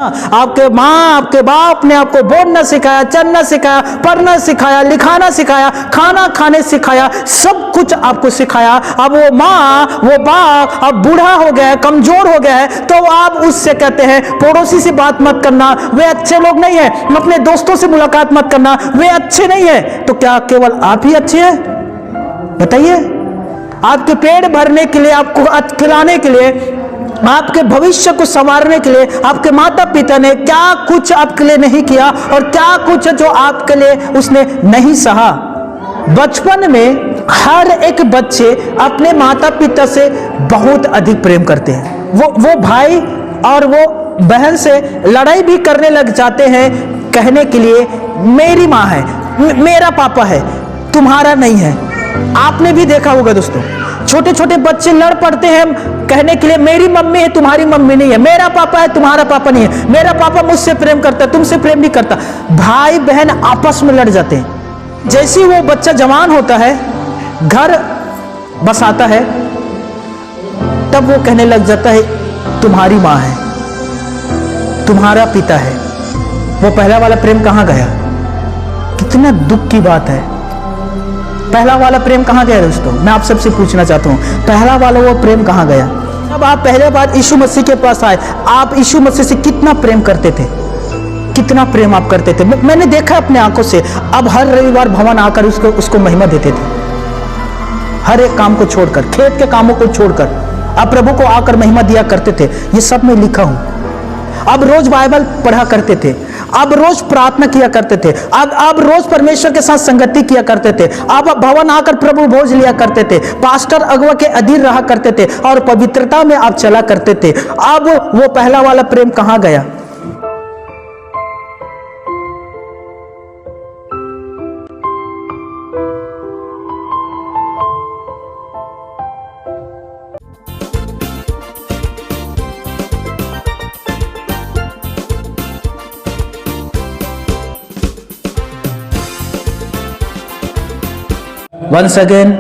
आपके माँ आपके बाप ने आपको बोलना सिखाया, चलना सिखाया, पढ़ना सिखाया, लिखाना सिखाया, खाना खाने सिखाया, सब कुछ आपको सिखाया। अब वो माँ वो बाप अब बूढ़ा हो गया है, कमजोर हो गया है, तो आप उससे कहते हैं पड़ोसी से बात मत करना, वे अच्छे लोग नहीं है, अपने दोस्तों से मुलाकात मत करना, वे अच्छे नहीं है। तो क्या केवल आप ही अच्छे हैं? बताइए। आपके पेट भरने के लिए, आपको खिलाने के लिए, आपके भविष्य को संवारने के लिए आपके माता पिता ने क्या कुछ आपके लिए नहीं किया, और क्या कुछ जो आपके लिए उसने नहीं सहा। बचपन में हर एक बच्चे अपने माता पिता से बहुत अधिक प्रेम करते हैं। वो भाई और वो बहन से लड़ाई भी करने लग जाते हैं, कहने के लिए मेरी माँ है, मेरा पापा है, तुम्हारा नहीं है। आपने भी देखा होगा दोस्तों, छोटे छोटे बच्चे लड़ पड़ते हैं कहने के लिए मेरी मम्मी है, तुम्हारी मम्मी नहीं है, मेरा पापा है, तुम्हारा पापा नहीं है, मेरा पापा मुझसे प्रेम करता है, तुमसे प्रेम नहीं करता। भाई बहन आपस में लड़ जाते हैं। जैसे ही वो बच्चा जवान होता है, घर बसाता है, तब वो कहने लग जाता है तुम्हारी माँ है, तुम्हारा पिता है। वो पहला वाला प्रेम कहाँ गया? कितना दुख की बात है। पहला वाला प्रेम कहाँ गया दोस्तों? मैं आप सबसे पूछना चाहता हूँ, पहला वाला वो प्रेम कहाँ गया? जब आप पहले बार यीशु मसीह के पास आए, आप यीशु मसीह से कितना प्रेम करते थे, कितना प्रेम आप करते थे। मैंने देखा अपने आंखों से। अब हर रविवार भवन आकर उसको महिमा देते थे, हर एक काम को छोड़कर, खेत के कामों को छोड़कर आप प्रभु को आकर महिमा दिया करते थे। ये सब मैं लिखा हूं। अब रोज बाइबल पढ़ा करते थे, अब रोज प्रार्थना किया करते थे, अब रोज परमेश्वर के साथ संगति किया करते थे, अब भवन आकर प्रभु भोज लिया करते थे, पास्टर अगुआ के अधीन रहा करते थे और पवित्रता में आप चला करते थे। अब वो पहला वाला प्रेम कहाँ गया? Once again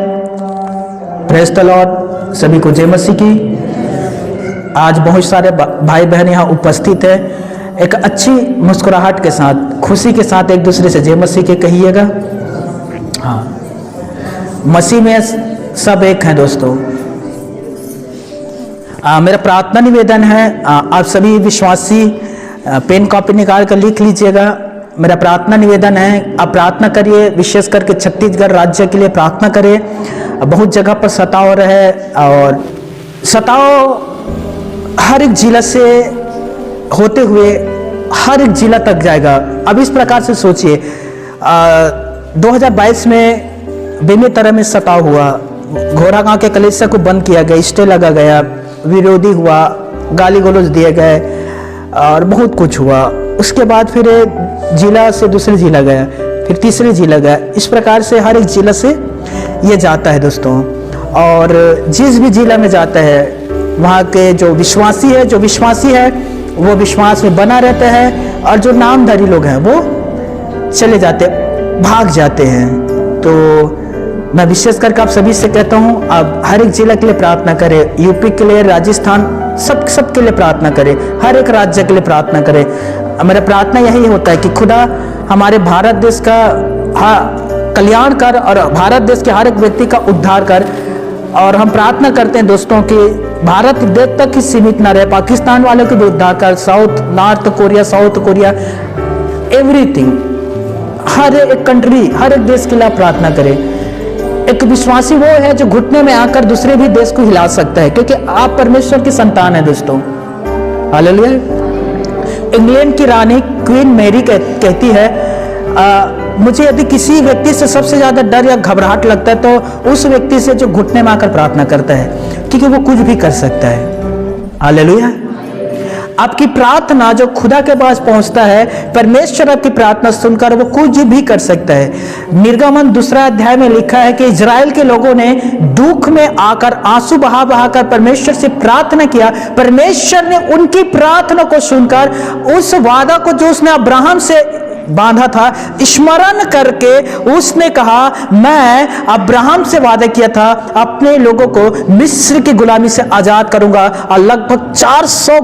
praise the Lord. सभी को जय मसीह की। आज बहुत सारे भाई बहन यहाँ उपस्थित हैं। एक अच्छी मुस्कुराहट के साथ, खुशी के साथ एक दूसरे से जय मसीह के कहिएगा। हाँ, मसीह में सब एक हैं दोस्तों। मेरा प्रार्थना निवेदन है, आप सभी विश्वासी पेन कॉपी निकाल कर लिख लीजिएगा। मेरा प्रार्थना निवेदन है, आप प्रार्थना करिए, विशेष करके छत्तीसगढ़ राज्य के लिए प्रार्थना करें। बहुत जगह पर सताव हो रहा है और सताव हर एक जिला से होते हुए हर एक जिला तक जाएगा। अब इस प्रकार से सोचिए, 2022 में बेमेतरा में सताव हुआ, घोड़ा गांव के कलेसा को बंद किया गया, स्टे लगा गया, विरोधी हुआ, गाली गलौज दिए गए और बहुत कुछ हुआ। उसके बाद फिर जिला से दूसरे जिला गया, फिर तीसरे जिला गया। इस प्रकार से हर एक जिला से ये जाता है दोस्तों। और जिस भी जिला में जाता है वहाँ के जो विश्वासी है वो विश्वास में बना रहता है, और जो नामधारी लोग हैं वो चले जाते, भाग जाते हैं। तो मैं विशेष करके आप सभी से कहता हूँ, आप हर एक जिला के लिए प्रार्थना करें, यूपी के लिए, राजस्थान, सब के लिए प्रार्थना करें, हर एक राज्य के लिए प्रार्थना करें। मेरा प्रार्थना यही होता है कि खुदा हमारे भारत देश का कल्याण कर और भारत देश के हर एक व्यक्ति का उद्धार कर। और हम प्रार्थना करते हैं दोस्तों कि भारत देश तक ही सीमित ना रहे, पाकिस्तान वालों को भी उद्धार कर, नॉर्थ कोरिया, एवरीथिंग, हर एक कंट्री, हर एक देश के लिए प्रार्थना करें। एक विश्वासी वो है जो घुटने में आकर दूसरे भी देश को हिला सकता है, क्योंकि आप परमेश्वर की संतान है दोस्तों। हालेलुया। इंग्लैंड की रानी क्वीन मैरी कहती है, मुझे यदि किसी व्यक्ति से सबसे ज्यादा डर या घबराहट लगता है तो उस व्यक्ति से जो घुटने में आकर प्रार्थना करता है, क्योंकि वो कुछ भी कर सकता है। हालेलुया। आपकी प्रार्थना जो खुदा के पास पहुंचता है, परमेश्वर आपकी प्रार्थना सुनकर वो कुछ भी कर सकता है। निर्गमन 2 अध्याय में लिखा है कि इजराइल के लोगों ने दुख में आकर आंसू बहा परमेश्वर से प्रार्थना किया। परमेश्वर ने उनकी प्रार्थना को सुनकर उस वादा को जो उसने अब्राहम से बांधा था स्मरण करके उसने कहा, मैं अब्राहम से वादा किया था अपने लोगों को मिस्र की गुलामी से आजाद करूंगा। और लगभग 400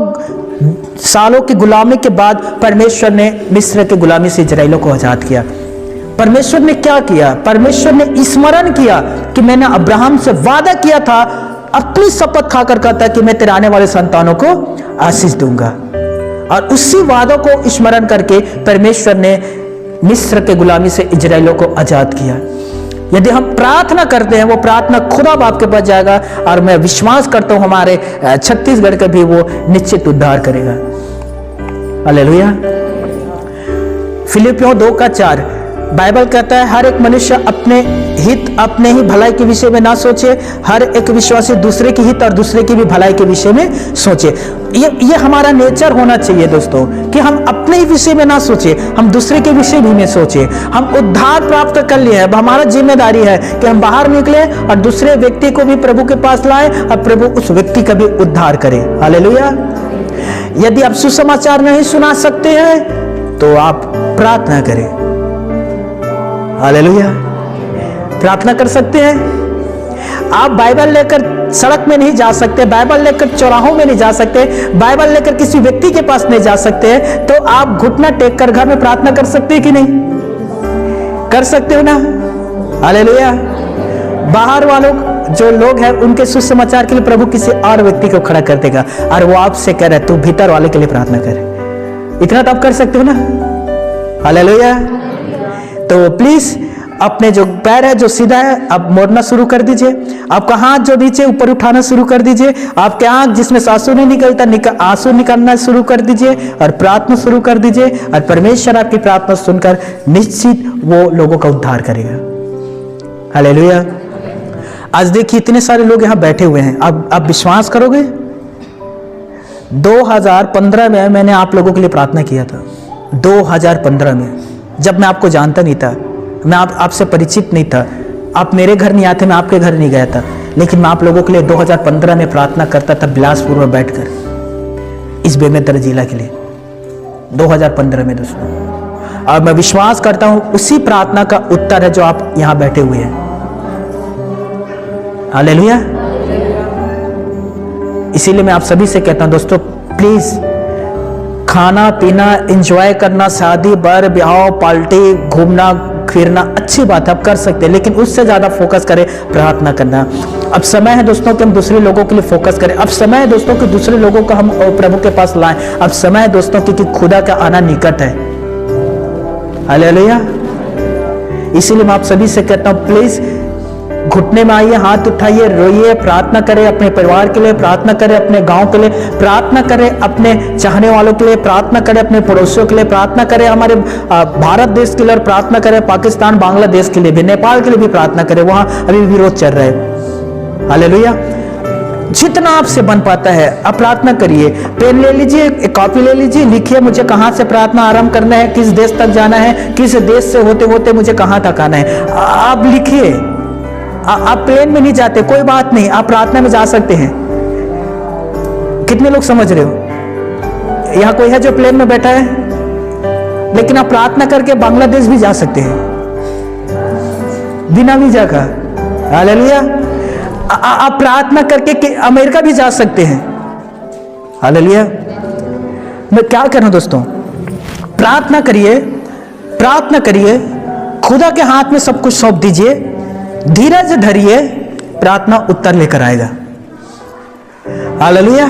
सालों की गुलामी के बाद परमेश्वर ने मिस्र की गुलामी से इजराइलों को आजाद किया। परमेश्वर ने क्या किया? परमेश्वर ने स्मरण किया कि मैंने अब्राहम से वादा किया था, अपनी शपथ खाकर कहता कि मैं तेरे आने वाले संतानों को आशीष दूंगा। और उसी वादों को स्मरण करके परमेश्वर ने मिस्र के गुलामी से इजराइलों को आजाद किया। यदि हम प्रार्थना करते हैं, वो प्रार्थना खुदा बाप के पास जाएगा, और मैं विश्वास करता हूं हमारे छत्तीसगढ़ का भी वो निश्चित उद्धार करेगा। हालेलुया। फिलिपियों 2:4 बाइबल कहता है, हर एक मनुष्य अपने हित, अपने ही भलाई के विषय में ना सोचे, हर एक विश्वासी दूसरे की हित और दूसरे की भी भलाई के विषय में सोचे। ये हमारा नेचर होना चाहिए दोस्तों, कि हम अपने ही विषय में ना सोचे, हम दूसरे के विषय भी में सोचे। हम उद्धार प्राप्त कर लिए, अब हमारा जिम्मेदारी है कि हम बाहर निकले और दूसरे व्यक्ति को भी प्रभु के पास लाए और प्रभु उस व्यक्ति का भी उद्धार करे। हालेलुया। यदि आप सुसमाचार नहीं सुना सकते हैं तो आप प्रार्थना करें। हालेलुया। प्रार्थना कर सकते हैं। आप बाइबल लेकर सड़क में नहीं जा सकते, बाइबल लेकर चौराहों में नहीं जा सकते, बाइबल लेकर किसी व्यक्ति के पास नहीं जा सकते, तो आप घुटना टेक कर घर में प्रार्थना कर सकते हैं कि नहीं? कर सकते हो ना? हालेलुया। बाहर वालों जो लोग हैं उनके सुसमाचार के लिए प्रभु किसी और व्यक्ति को खड़ा कर देगा, और वो आपसे कह रहा है तू भीतर वाले के लिए प्रार्थना कर। इतना तो आप कर सकते हो ना? हालेलुया। तो प्लीज अपने जो पैर है जो सीधा है अब मोड़ना शुरू कर दीजिए, आपका हाथ जो नीचे ऊपर उठाना शुरू कर दीजिए, आपके आंख जिसमें से आंसू नहीं निकलता आंसू निकालना शुरू कर दीजिए और प्रार्थना शुरू कर दीजिए, और परमेश्वर आपकी प्रार्थना सुनकर निश्चित वो लोगों का उद्धार करेगा। हालेलुया। आज देखिए इतने सारे लोग यहाँ बैठे हुए हैं, अब आप विश्वास करोगे 2015 में मैंने आप लोगों के लिए प्रार्थना किया था। 2015 में, जब मैं आपको जानता नहीं था, मैं आपसे परिचित नहीं था, आप मेरे घर नहीं आते, मैं आपके घर नहीं गया था, लेकिन मैं आप लोगों के लिए 2015 में प्रार्थना करता था बिलासपुर में बैठकर, इस बेमेतरा जिला के लिए 2015 में दोस्तों। और मैं विश्वास करता हूं उसी प्रार्थना का उत्तर है जो आप यहां बैठे हुए हैं। हालेलुया। इसीलिए मैं आप सभी से कहता हूं दोस्तों, प्लीज खाना पीना एंजॉय करना, शादी बर ब्याह पार्टी घूमना फिरना अच्छी बात है, आप कर सकते हैं, लेकिन उससे ज्यादा फोकस करें प्रार्थना करना। अब समय है दोस्तों कि हम दूसरे लोगों के लिए फोकस करें। अब समय है दोस्तों कि दूसरे लोगों को हम प्रभु के पास लाएं। अब समय है दोस्तों कि खुदा का आना निकट है। हालेलुया। इसीलिए मैं आप सभी से कहता हूं, प्लीज घुटने में आइए, हाथ उठाइए, रोइए, प्रार्थना करें अपने परिवार के लिए, प्रार्थना करें अपने गांव के लिए, प्रार्थना करें अपने चाहने वालों के लिए, प्रार्थना करें अपने पड़ोसियों के लिए, प्रार्थना करें हमारे भारत देश के लिए, और प्रार्थना करें पाकिस्तान बांग्लादेश के लिए भी, नेपाल के लिए भी प्रार्थना करें, वहां अभी विरोध चल रहा है। हालेलुया। जितना आपसे बन पाता है आप प्रार्थना करिए। पेन ले लीजिए, एक कॉपी ले लीजिए, लिखिए मुझे कहां से प्रार्थना आरंभ करना है, किस देश तक जाना है, किस देश से होते होते मुझे कहां तक आना है, आप लिखिए। आप प्लेन में नहीं जाते, कोई बात नहीं, आप प्रार्थना में जा सकते हैं। कितने लोग समझ रहे हो? यहां कोई है जो प्लेन में बैठा है? लेकिन आप प्रार्थना करके बांग्लादेश भी जा सकते हैं बिना वीजा का। हालेलुया। आप प्रार्थना करके अमेरिका भी जा सकते हैं। हालेलुया। मैं क्या कह रहा हूं दोस्तों, प्रार्थना करिए, प्रार्थना करिए, खुदा के हाथ में सब कुछ सौंप दीजिए, धीरज धरिए, प्रार्थना उत्तर लेकर आएगा। हालेलुया।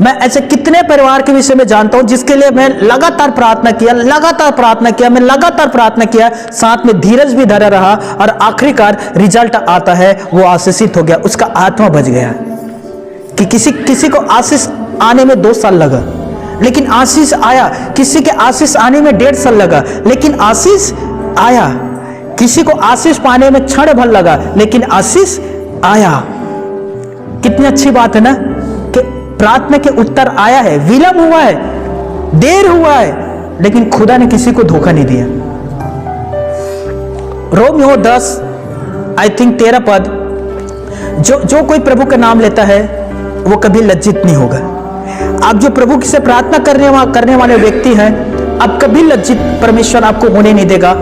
मैं ऐसे कितने परिवार के विषय में जानता हूं जिसके लिए मैं लगातार प्रार्थना किया, लगातार प्रार्थना किया, मैं लगातार प्रार्थना किया, साथ में धीरज भी धरा रहा, और आखिरकार रिजल्ट आता है, वो आशीषित हो गया, उसका आत्मा बच गया। कि किसी को आशीष आने में 2 साल लगा, लेकिन आशीष आया। किसी के आशीष आने में 1.5 साल लगा, लेकिन आशीष आया। किसी को आशीष पाने में क्षण भर लगा, लेकिन आशीष आया। कितनी अच्छी बात है ना कि प्रार्थना के उत्तर आया है। विलंब हुआ है, देर हुआ है, लेकिन खुदा ने किसी को धोखा नहीं दिया। रोमियो 10 आई थिंक 13 पद, जो कोई प्रभु का नाम लेता है वो कभी लज्जित नहीं होगा। आप जो प्रभु से प्रार्थना करने वाले व्यक्ति हैं, अब कभी लज्जित परमेश्वर आपको होने नहीं देगा,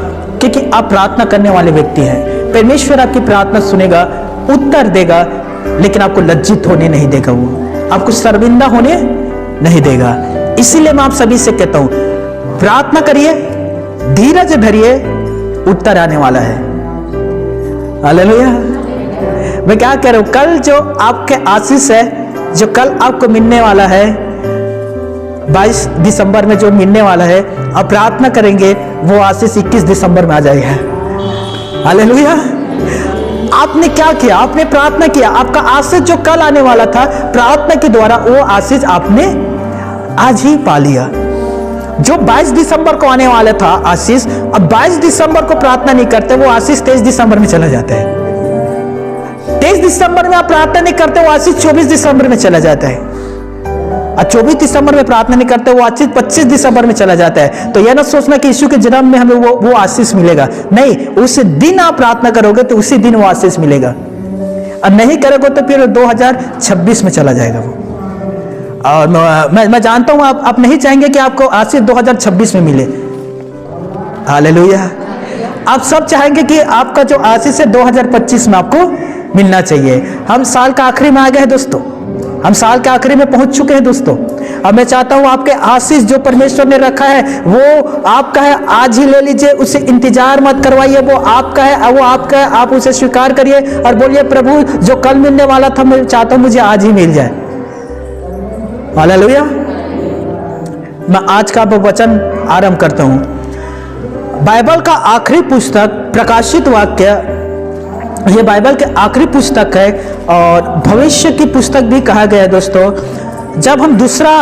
क्योंकि आप प्रार्थना करने वाले व्यक्ति हैं। परमेश्वर आपकी प्रार्थना सुनेगा, उत्तर देगा, लेकिन आपको लज्जित होने नहीं देगा, वो आपको शर्मिंदा होने नहीं देगा। इसीलिए मैं आप सभी से कहता हूं, प्रार्थना करिए, धीरज धरिए, उत्तर आने वाला है। हालेलुया। मैं क्या कह रहा हूं, कल जो आपके आशीष है, जो कल आपको मिलने वाला है, 22 दिसंबर में जो मिलने वाला है, आप प्रार्थना करेंगे वो आशीष 21 दिसंबर में आ जाएगा। हालेलुया। आपने क्या किया? आपने प्रार्थना किया, आपका आशीष जो कल आने वाला था, प्रार्थना के द्वारा वो आशीष आपने आज ही पा लिया। जो 22 दिसंबर को आने वाला था आशीष, अब 22 दिसंबर को प्रार्थना नहीं करते, वो आशीष 23 दिसंबर में चला जाता है। 23 दिसंबर में आप प्रार्थना नहीं करते, वो आशीष 24 दिसंबर में चला जाता है। और 24 दिसंबर में प्रार्थना नहीं करते, वो आशीष 25 दिसंबर में चला जाता है। तो यह ना सोचना कि यीशु के जन्म में हमें वो आशीष मिलेगा, नहीं, उस दिन आप प्रार्थना करोगे तो उसी दिन वो आशीष मिलेगा। और नहीं करोगे तो फिर 2026 में चला जाएगा वो। और मैं जानता हूं आप नहीं चाहेंगे कि आपको आशीष 2026 में मिले। हालेलुया। आप सब चाहेंगे कि आपका जो आशीष है 2025 में आपको मिलना चाहिए। हम साल का आखिरी में आ गए हैं दोस्तों, हम साल के आखिरी में पहुंच चुके हैं दोस्तों। अब मैं चाहता हूं आपके आशीष जो परमेश्वर ने रखा है वो आपका है, आज ही ले लीजिए, उससे इंतजार मत करवाइए, वो आपका है, वो आपका है। आप उसे स्वीकार करिए और बोलिए, प्रभु जो कल मिलने वाला था मैं चाहता हूं मुझे आज ही मिल जाए। हालेलुया। मैं आज का वचन आरंभ करता हूं। बाइबल का आखिरी पुस्तक प्रकाशित वाक्य, ये बाइबल के आखिरी पुस्तक है और भविष्य की पुस्तक भी कहा गया है दोस्तों। जब हम दूसरा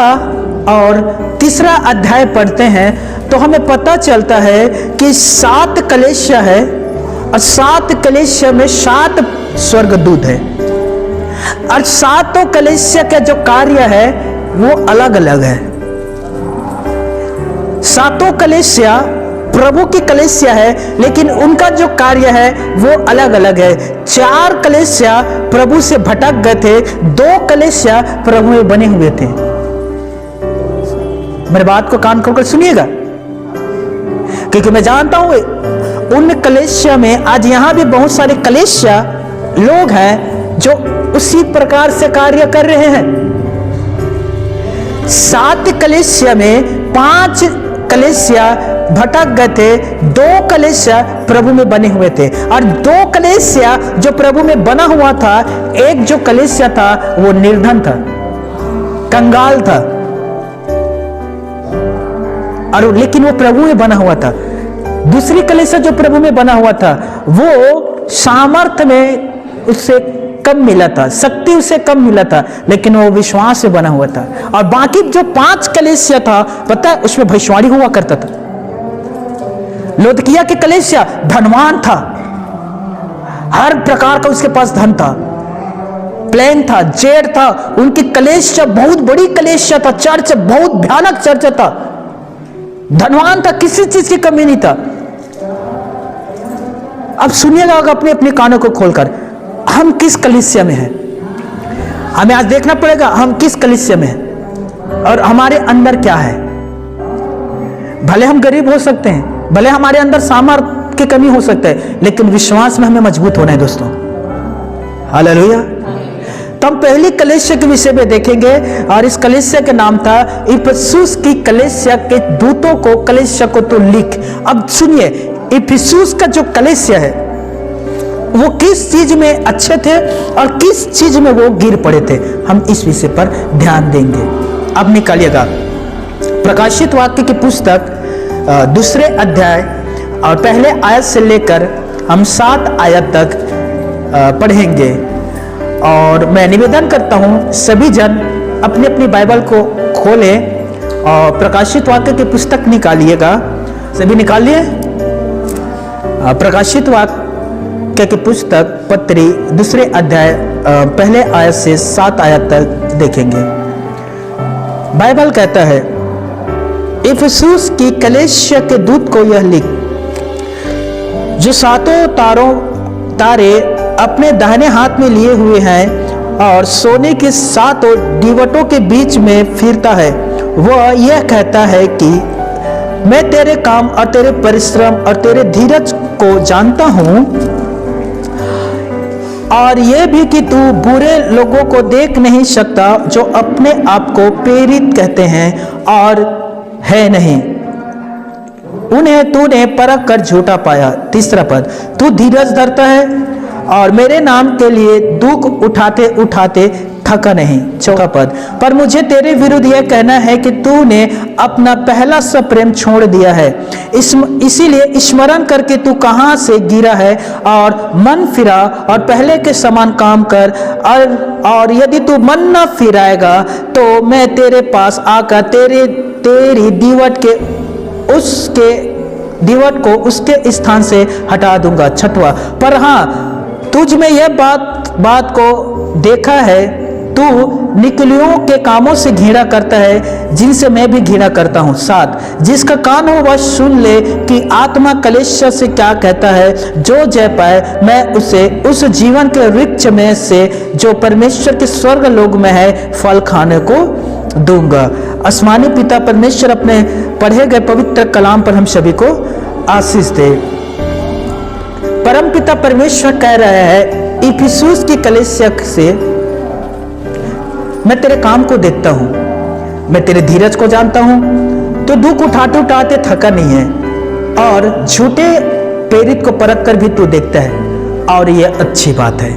और तीसरा अध्याय पढ़ते हैं तो हमें पता चलता है कि 7 कलीसिया है और 7 कलीसिया में 7 स्वर्गदूत है और 7 कलीसिया का जो कार्य है वो अलग अलग है। 7 कलीसिया प्रभु की कलीसिया है, लेकिन उनका जो कार्य है वो अलग अलग है। 4 कलीसिया प्रभु से भटक गए थे, 2 कलीसिया प्रभु में बने हुए थे। मेरी बात को कान खोलकर सुनिएगा, क्योंकि मैं जानता हूं उन कलीसिया में आज यहां भी बहुत सारे कलीसिया लोग हैं जो उसी प्रकार से कार्य कर रहे हैं। 7 कलीसिया में 5 कलीसिया भटक गए थे, 2 कलीसिया प्रभु में बने हुए थे। और 2 कलीसिया जो प्रभु में बना हुआ था, एक जो कलीसिया था वो निर्धन था, कंगाल था, और लेकिन वो प्रभु में बना हुआ था। दूसरी कलीसिया जो प्रभु में बना हुआ था वो सामर्थ्य में उससे कम मिला था, शक्ति उसे कम मिला था, लेकिन वो विश्वास से बना हुआ था। और बाकी जो 5 कलीसिया था, पता है, उसमें भविष्यवाणी हुआ करता था। लौदकिया के कलीसिया धनवान था, हर प्रकार का उसके पास धन था, प्लेन था, जेट था, उनकी कलीसिया बहुत बड़ी कलीसिया था, चर्च बहुत भयानक चर्च था, धनवान था, किसी चीज की कमी नहीं था। अब सुनिएगा अपने अपने कानों को खोलकर, हम किस कलीसिया में हैं? हमें आज देखना पड़ेगा हम किस कलीसिया में हैं और हमारे अंदर क्या है। भले हम गरीब हो सकते हैं, भले हमारे अंदर सामर्थ्य की कमी हो सकता है, लेकिन विश्वास में हमें मजबूत होना है दोस्तों। हालेलुया। तो हम पहली कलीसिया के विषय में देखेंगे और इस कलीसिया का नाम था इफिसुस की कलीसिया के दूतों को कलीसिया को तो लिख। अब सुनिए, इफिसुस का जो कलीसिया है वो किस चीज में अच्छे थे और किस चीज में वो गिर पड़े थे, हम इस विषय पर ध्यान देंगे। अब निकालिएगा प्रकाशित वाक्य की पुस्तक 2 अध्याय और पहले आयत से लेकर हम 7 आयत तक पढ़ेंगे। और मैं निवेदन करता हूं सभी जन अपनी अपनी बाइबल को खोलें और प्रकाशित वाक्य की पुस्तक निकालिएगा। सभी निकालिए प्रकाशित वाक्य की पुस्तक पत्री 2 अध्याय पहले आयत से 7 आयत तक देखेंगे। बाइबल कहता है, इफिसुस की कलीसिया के दूत को यह लिख, जो 7 तारे अपने दाहिने हाथ में लिए हुए हैं और सोने के 7 दीवटों के बीच में फिरता है, वह यह कहता है कि मैं तेरे काम और तेरे परिश्रम और तेरे धीरज को जानता हूं। और ये भी कि तू बुरे लोगों को देख नहीं सकता जो अपने आप को प्रेरित कहते हैं और है नहीं, उन्हें तूने परख कर झूठा पाया। तीसरा पद, तू धीरज धरता है और मेरे नाम के लिए दुख उठाते उठाते थका नहीं। चौथा पद, पर मुझे तेरे विरुद्ध यह कहना है कि तूने अपना पहला सा प्रेम छोड़ दिया है। इसीलिए स्मरण करके तू कहां से गिरा है और मन फिरा और पहले के समान काम कर। और यदि तू मन न फिराएगा तो मैं तेरे पास आकर तेरी दीवट को उसके स्थान से हटा दूंगा। छठवां, पर हाँ तुझ में यह बात को देखा है, तू निकलियों के कामों से घृणा करता है जिनसे मैं भी घृणा करता हूँ। 7, जिसका कान हो वह सुन ले कि आत्मा कलीसिया से क्या कहता है। जो जय पाए मैं उसे उस जीवन के वृक्ष में से जो परमेश्वर के स्वर्ग लोक में है फल खाने को दूंगा। आसमानी पिता परमेश्वर अपने पढ़े गए पवित्र कलाम पर हम सभी को आशीष दे। परम पिता परमेश्वर कह रहा है इफिसुस की कलीसिया से, मैं तेरे काम को देखता हूं, मैं तेरे धीरज को जानता हूं, तो दुख उठाते उठाते थका नहीं है और झूठे प्रेरित को परख कर भी तू देखता है और यह अच्छी बात है।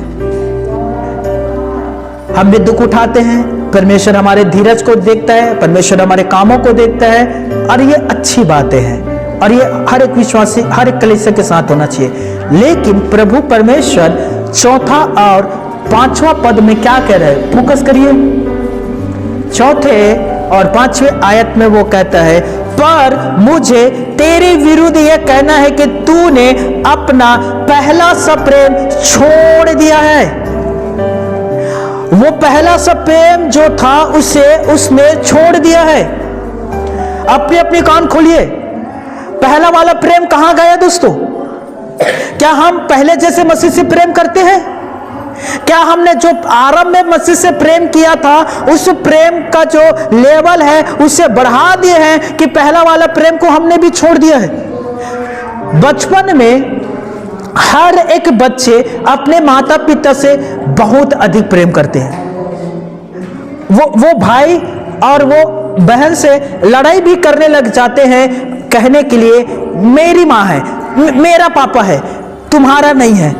हम भी दुख उठाते हैं, परमेश्वर हमारे धीरज को देखता है, परमेश्वर हमारे कामों को देखता है और ये अच्छी बातें हैं और ये हर एक विश्वासी हर एक कलीसिया के साथ होना चाहिए। लेकिन प्रभु परमेश्वर चौथा और पांचवा पद में क्या कह रहे हैं, फोकस करिए। चौथे और पांचवें आयत में वो कहता है, पर मुझे तेरे विरुद्ध यह कहना है कि तूने अपना पहला सा प्रेम छोड़ दिया है। वो पहला सा प्रेम जो था उसने छोड़ दिया है। अपने कान खोलिए, पहला वाला प्रेम कहां गया दोस्तों? क्या हम पहले जैसे मसीह से प्रेम करते हैं? क्या हमने जो आरंभ में मसीह से प्रेम किया था उस प्रेम का जो लेवल है उसे बढ़ा दिए हैं कि पहला वाला प्रेम को हमने भी छोड़ दिया है? बचपन में हर एक बच्चे अपने माता पिता से बहुत अधिक प्रेम करते हैं। वो भाई और वो बहन से लड़ाई भी करने लग जाते हैं कहने के लिए मेरी माँ है, मेरा पापा है, तुम्हारा नहीं है।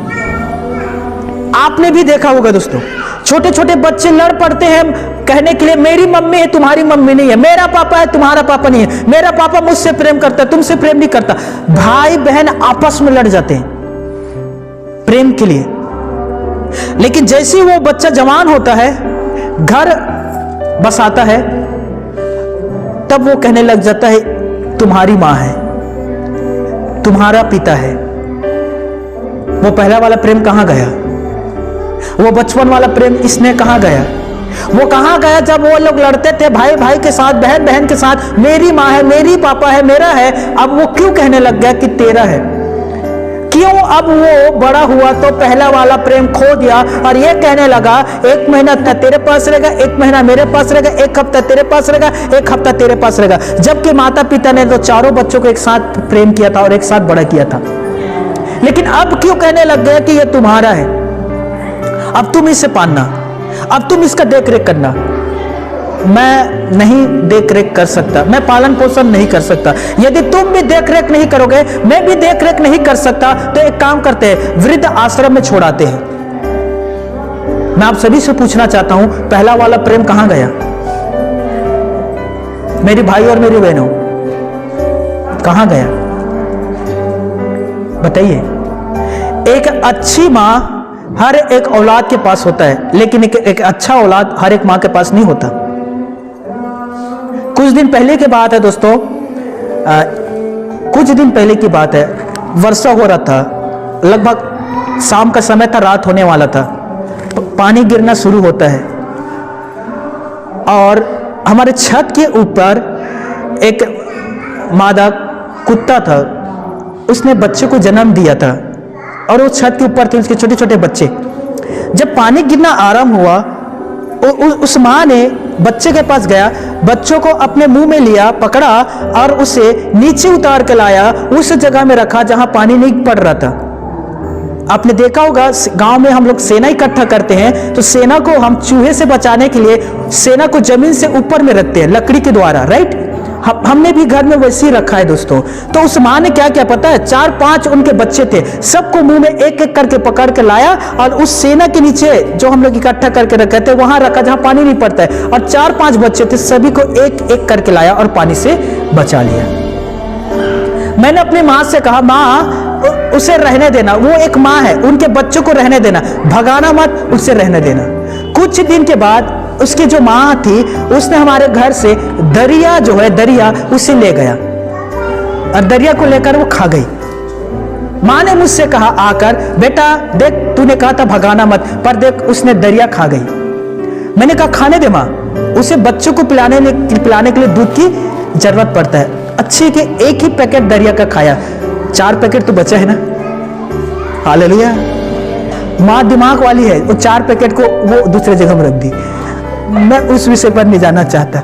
आपने भी देखा होगा दोस्तों, छोटे छोटे बच्चे लड़ पड़ते हैं कहने के लिए मेरी मम्मी है, तुम्हारी मम्मी नहीं है, मेरा पापा है, तुम्हारा पापा नहीं है, मेरा पापा मुझसे प्रेम करता है, तुमसे प्रेम नहीं करता। भाई बहन आपस में लड़ जाते हैं प्रेम के लिए। लेकिन जैसे ही वो बच्चा जवान होता है, घर बसाता है, तब वो कहने लग जाता है तुम्हारी माँ है, तुम्हारा पिता है। वो पहला वाला प्रेम कहां गया? वो बचपन वाला प्रेम इसने कहां गया? वो कहां गया जब वो लोग लड़ते थे भाई भाई के साथ, बहन बहन के साथ, मेरी माँ है, मेरी पापा है, मेरा है। अब वो क्यों कहने लग गया कि तेरा है? क्यों? अब वो बड़ा हुआ तो पहला वाला प्रेम खो दिया और ये कहने लगा एक महीना तेरे पास रहेगा, एक महीना मेरे पास रहेगा, एक हफ्ता तेरे पास रहेगा, एक हफ्ता तेरे पास रहेगा। जबकि माता पिता ने तो चारों बच्चों को एक साथ प्रेम किया था और एक साथ बड़ा किया था। लेकिन अब क्यों कहने लग गया कि ये तुम्हारा है, अब तुम इसे पालना, अब तुम इसका देख रेख करना। मैं नहीं देख रेख कर सकता, मैं पालन पोषण नहीं कर सकता। यदि तुम भी देख रेख नहीं करोगे, मैं भी देख रेख नहीं कर सकता, तो एक काम करते हैं, वृद्ध आश्रम में छोड़ाते हैं। मैं आप सभी से पूछना चाहता हूं, पहला वाला प्रेम कहां गया? मेरी भाई और मेरी बहनों, कहां गया बताइए? एक अच्छी मां हर एक औलाद के पास होता है, लेकिन एक अच्छा औलाद हर एक मां के पास नहीं होता। कुछ दिन पहले की बात है दोस्तों, कुछ दिन पहले की बात है, वर्षा हो रहा था, लगभग शाम का समय था, रात होने वाला था, पानी गिरना शुरू होता है और हमारे छत के ऊपर एक मादा कुत्ता था, उसने बच्चे को जन्म दिया था और वो छत के ऊपर थे उसके छोटे छोटे बच्चे। जब पानी गिरना आरंभ हुआ, उस माँ ने बच्चे के पास गया, बच्चों को अपने मुंह में लिया, पकड़ा और उसे नीचे उतार के लाया, उस जगह में रखा जहां पानी नहीं पड़ रहा था। आपने देखा होगा गांव में हम लोग सेना इकट्ठा करते हैं, तो सेना को हम चूहे से बचाने के लिए सेना को जमीन से ऊपर में रखते हैं लकड़ी के द्वारा, राइट। हमने भी घर में वैसे ही रखा है दोस्तों। तो उस माँ ने क्या किया पता है, 4-5 उनके बच्चे थे, सबको मुंह में एक एक करके पकड़ के लाया और उस सेना के नीचे जो हम लोग इकट्ठा करके रखे थे वहां रखा जहां पानी नहीं पड़ता है, और 4-5 बच्चे थे, सभी को एक एक करके लाया और पानी से बचा लिया। मैंने अपनी माँ से कहा, माँ उसे रहने देना, वो एक माँ है, उनके बच्चों को रहने देना, भगाना मत, उसे रहने देना। कुछ दिन के बाद उसकी जो माँ थी उसने हमारे घर से दरिया जो है, दरिया उसे ले गया और दरिया को लेकर वो खा गई। माँ ने मुझसे कहा आकर, बेटा देख तूने कहा था भगाना मत, पर देख उसने दरिया खा गई। मैंने कहा खाने दे माँ, उसे बच्चों को पिलाने के लिए दूध की जरूरत पड़ता है। अच्छी के एक ही पैकेट दरिया का खाया, 4 पैकेट तो बचा है ना, हालेलुया। माँ दिमाग वाली है, वो 4 पैकेट को वो दूसरे जगह में रख दी। मैं उस विषय पर नहीं जानना चाहता।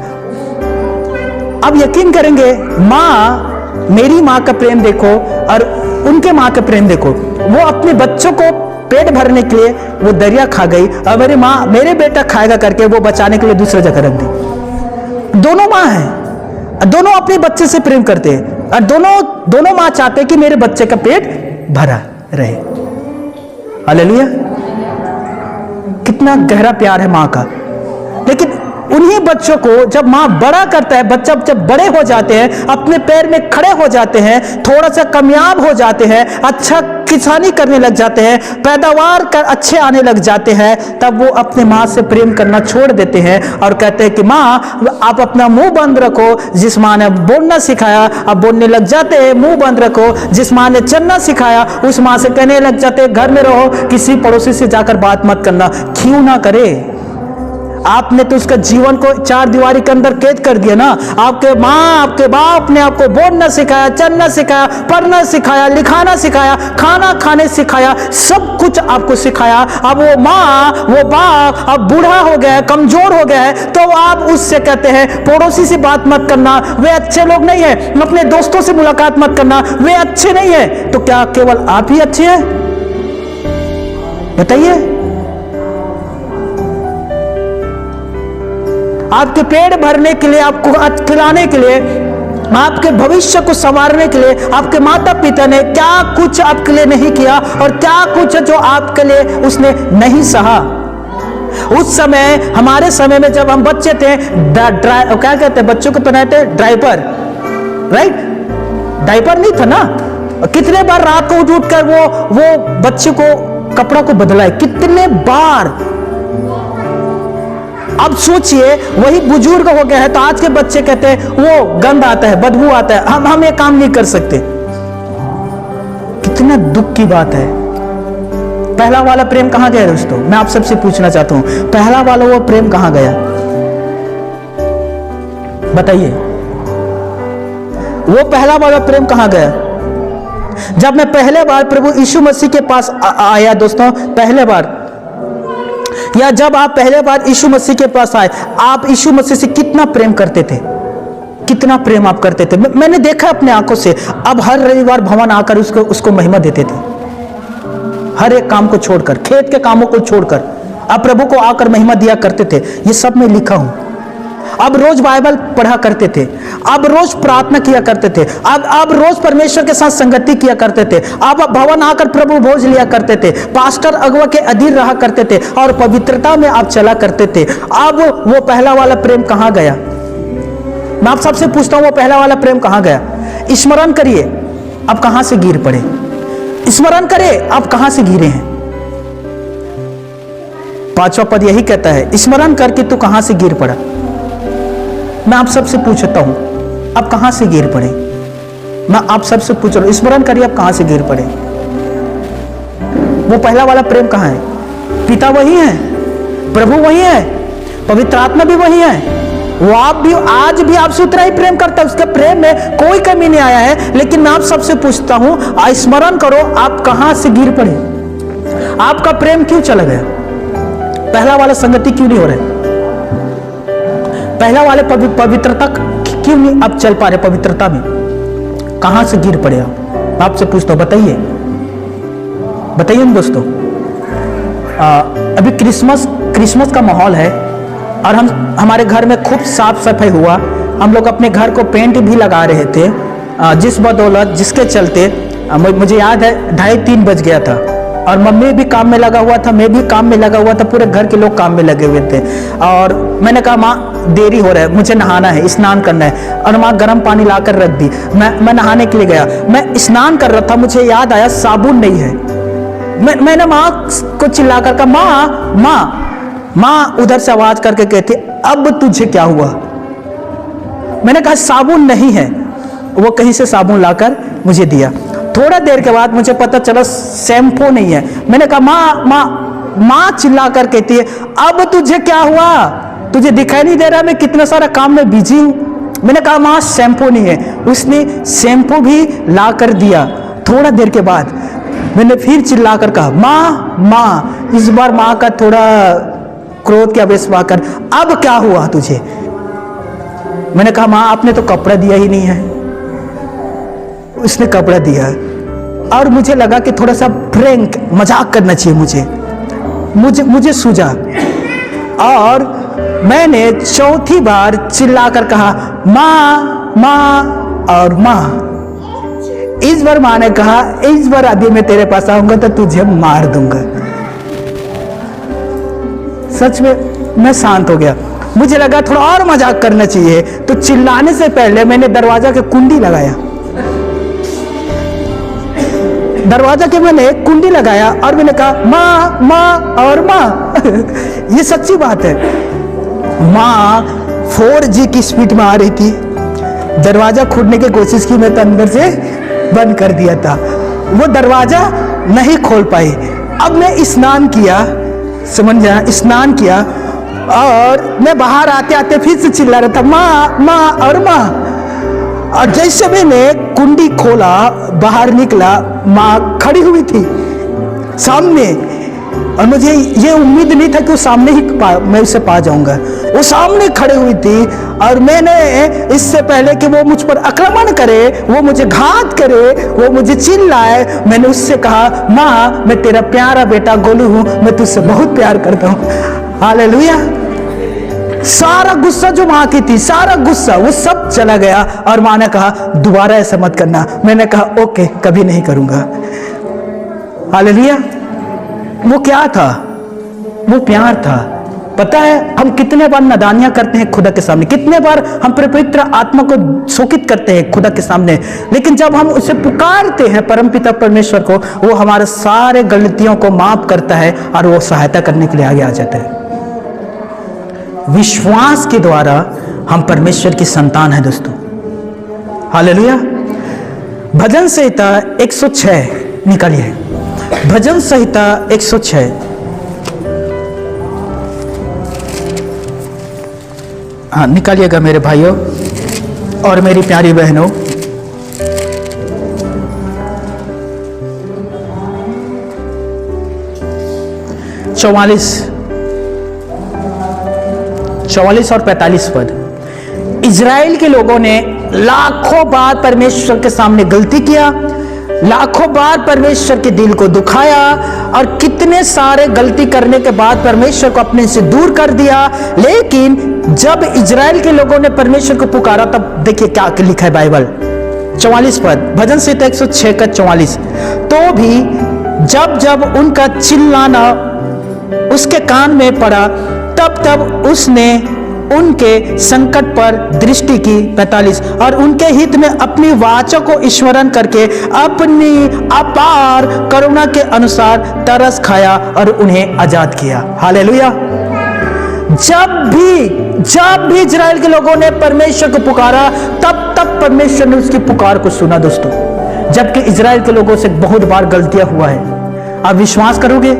अब यकीन करेंगे, माँ, मेरी माँ का प्रेम देखो और उनके माँ का प्रेम देखो। वो अपने बच्चों को पेट भरने के लिए वो दरिया खा गई और मेरी माँ मेरे बेटा खाएगा करके वो बचाने के लिए दूसरी जगह रख दी। दोनों माँ हैं, दोनों अपने बच्चे से प्रेम करते हैं और दोनों माँ चाहते हैं कि मेरे बच्चे का पेट भरा रहे। हालेलुया। कितना गहरा प्यार है माँ का। लेकिन उन्हीं बच्चों को जब माँ बड़ा करता है, बच्चा जब बड़े हो जाते हैं, अपने पैर में खड़े हो जाते हैं, थोड़ा सा कामयाब हो जाते हैं, अच्छा किसानी करने लग जाते हैं, पैदावार कर अच्छे आने लग जाते हैं, तब वो अपने माँ से प्रेम करना छोड़ देते हैं और कहते हैं कि माँ आप अपना मुंह बंद रखो। जिस माँ ने बोलना सिखाया अब बोलने लग जाते हैं, मुंह बंद रखो। जिस माँ ने चलना सिखाया उस माँ से कहने लग जाते हैं घर में रहो, किसी पड़ोसी से जाकर बात मत करना। क्यों ना करे? आपने तो उसका जीवन को 4 दीवारी के अंदर कैद कर दिया ना। आपके माँ आपके बाप ने आपको बोलना सिखाया, चलना सिखाया, पढ़ना सिखाया, लिखाना सिखाया, खाना खाने सिखाया, सब कुछ आपको सिखाया। अब वो माँ वो बाप अब बूढ़ा हो गया है, कमजोर हो गया है, तो आप उससे कहते हैं पड़ोसी से बात मत करना, वे अच्छे लोग नहीं है, अपने दोस्तों से मुलाकात मत करना, वे अच्छे नहीं है। तो क्या केवल आप ही अच्छे हैं? बताइए। आपके पेट भरने के लिए, आपको खिलाने के लिए, आपके भविष्य को संवारने के लिए आपके माता पिता ने क्या कुछ आपके लिए नहीं किया और क्या कुछ जो आपके लिए उसने नहीं सहा। उस समय, हमारे समय में जब हम बच्चे थे, क्या कहते हैं बच्चों को पहनाते डायपर, राइट? डायपर नहीं था ना। कितने बार रात को उठ कर वो बच्चे को कपड़ा को बदला है, कितने बार। अब सोचिए वही बुजुर्ग हो गया है तो आज के बच्चे कहते हैं वो गंद आता है, बदबू आता है, हम ये काम नहीं कर सकते। कितना दुख की बात है। पहला वाला प्रेम कहां गया दोस्तों? मैं आप सबसे पूछना चाहता हूं, पहला वाला वो प्रेम कहां गया? बताइए, वो पहला वाला प्रेम कहां गया? जब मैं पहले बार प्रभु यीशु मसीह के पास आया दोस्तों, पहले बार, या जब आप पहले बार यीशु मसीह के पास आए, आप यीशु मसीह से कितना प्रेम करते थे? कितना प्रेम आप करते थे? मैंने देखा अपने आंखों से। अब हर रविवार भवन आकर उसको महिमा देते थे, हर एक काम को छोड़कर, खेत के कामों को छोड़कर आप प्रभु को आकर महिमा दिया करते थे। ये सब मैं लिखा हूं। अब रोज बाइबल पढ़ा करते थे, अब रोज प्रार्थना किया करते थे, अब रोज परमेश्वर के साथ संगति किया करते थे, अब भवन आकर प्रभु भोज लिया करते थे, पास्टर अगुआ के अधीन रहा करते थे और पवित्रता में आप चला करते थे। अब वो पहला वाला प्रेम कहां गया? मैं आप सबसे पूछता हूं, वो पहला वाला प्रेम कहां गया? स्मरण करिए, अब कहां से गिर पड़े? स्मरण करिए, अब कहां से गिरे हैं? 5वां पद यही कहता है, स्मरण करके तू कहां से गिर पड़ा। मैं आप सबसे पूछता हूं, अब कहां से गिर पड़े? मैं आप सबसे पूछ रहा हूं, स्मरण करिए अब कहां से गिर पड़े? वो पहला वाला प्रेम कहां है? पिता वही है, प्रभु वही है, पवित्र आत्मा भी वही है। वो आप भी आज भी आपसे उतना ही प्रेम करता है, उसके प्रेम में कोई कमी नहीं आया है। लेकिन मैं आप सबसे पूछता हूं, स्मरण करो आप कहां से गिर पड़े? आपका प्रेम क्यों चला गया? पहला वाला संगति क्यों नहीं हो रहा? पहला वाले पवित्रता क्यों नहीं आप चल पा रहे? पवित्रता में कहां से गिर पड़े आप? आपसे पूछता हूं, बताइए बताइए ना दोस्तों, अभी क्रिसमस का माहौल है और हमारे घर में खूब साफ सफाई हुआ। हम लोग अपने घर को पेंट भी लगा रहे थे, जिस बदौलत जिसके चलते मुझे याद है 2:30-3 बज गया था और मम्मी भी काम में लगा हुआ था, मैं भी काम में लगा हुआ था, पूरे घर के लोग काम में लगे हुए थे। और मैंने कहा माँ देरी हो रहा है, मुझे नहाना है, स्नान करना है। और माँ गर्म पानी लाकर रख दी। मैं नहाने के लिए गया, मैं स्नान कर रहा था, मुझे याद आया साबुन नहीं है। मैंने माँ को चिल्लाकर कहा माँ माँ माँ, उधर से आवाज करके कहती अब तुझे क्या हुआ? मैंने कहा साबुन नहीं है। वो कहीं से साबुन लाकर मुझे दिया। थोड़ा देर के बाद मुझे पता चला शैम्पू नहीं है। मैंने कहा माँ माँ माँ, चिल्ला कर कहती है अब तुझे क्या हुआ? तुझे दिखाई नहीं दे रहा मैं कितना सारा काम में बिजी हूं? मैंने कहा माँ शैम्पू नहीं है। उसने शैम्पू भी ला कर दिया। थोड़ा देर के बाद मैंने फिर चिल्ला कर कहा माँ माँ, इस बार माँ का थोड़ा क्रोध के आवेश में आकर अब क्या हुआ तुझे? मैंने कहा माँ आपने तो कपड़ा दिया ही नहीं है। उसने कपड़ा दिया और मुझे लगा कि थोड़ा सा प्रैंक मजाक करना चाहिए मुझे सूझा और मैंने चौथी बार चिल्लाकर कहा माँ माँ और माँ। इस बार माँ ने कहा इस बार यदि मैं तेरे पास आऊंगा तो तुझे मार दूंगा। सच में मैं शांत हो गया। मुझे लगा थोड़ा और मजाक करना चाहिए, तो चिल्लाने से पहले मैंने दरवाजा के कुंडी लगाया। दरवाजा के मैंने कुंडी लगाया और मैंने कहा माँ माँ और माँ। ये सच्ची बात है। माँ 4G की स्पीड में आ रही थी। दरवाजा खोलने की कोशिश की, मैं तो अंदर से बंद कर दिया था। वो दरवाजा नहीं खोल पाई। अब मैं स्नान किया, समझ जा, स्नान किया और मैं बाहर आते आते फिर से चिल्ला रहा था माँ माँ और माँ। और जैसे मैंने कुंडी खोला, बाहर निकला, माँ खड़ी हुई थी सामने और मुझे ये उम्मीद नहीं था कि वो सामने ही मैं उसे पा जाऊंगा। वो सामने खड़ी हुई थी और मैंने इससे पहले कि वो मुझ पर आक्रमण करे, वो मुझे घात करे, वो मुझे चिल्लाए, मैंने उससे कहा माँ मैं तेरा प्यारा बेटा गोलू हूं, मैं तुझसे बहुत प्यार करता हूं। हालेलुया। सारा गुस्सा जो माँ की थी, सारा गुस्सा वो सब चला गया और माँ ने कहा दोबारा ऐसा मत करना। मैंने कहा ओके, कभी नहीं करूंगा। हालेलुया। वो क्या था? वो प्यार था। पता है हम कितने बार नादानियां करते हैं खुदा के सामने, कितने बार हम पवित्र आत्मा को शोकित करते हैं खुदा के सामने, लेकिन जब हम उसे पुकारते हैं परमपिता परमेश्वर को, वो हमारे सारे गलतियों को माफ करता है और वो सहायता करने के लिए आगे आ जाता है। विश्वास के द्वारा हम परमेश्वर की संतान है दोस्तों। हालेलुया। भजन संहिता 106 निकालिए। भजन संहिता 106। हाँ निकालिएगा मेरे भाइयों और मेरी प्यारी बहनों। चौवालीस और 45 पद। इजराइल के लोगों ने लाखों बार परमेश्वर के सामने गलती किया, लाखों बार परमेश्वर के दिल को दुखाया और कितने सारे गलती करने के बाद परमेश्वर को अपने से दूर कर दिया। लेकिन जब इजराइल के लोगों ने परमेश्वर को पुकारा, तब देखिए क्या लिखा है बाइबल। 44 पद, भजन संहिता 106 का 44। तो भी जब जब उनका चिल्लाना उसके कान में पड़ा, तब तब उसने उनके संकट पर दृष्टि की। 45। और उनके हित में अपनी वाचा को स्मरण करके अपनी अपार करुणा के अनुसार तरस खाया और उन्हें आजाद किया। हालेलुया। जब भी इजराइल के लोगों ने परमेश्वर को पुकारा, तब तब परमेश्वर ने उसकी पुकार को सुना दोस्तों। जबकि इजराइल के लोगों से बहुत बार गलतियां हुआ है। आप विश्वास करोगे?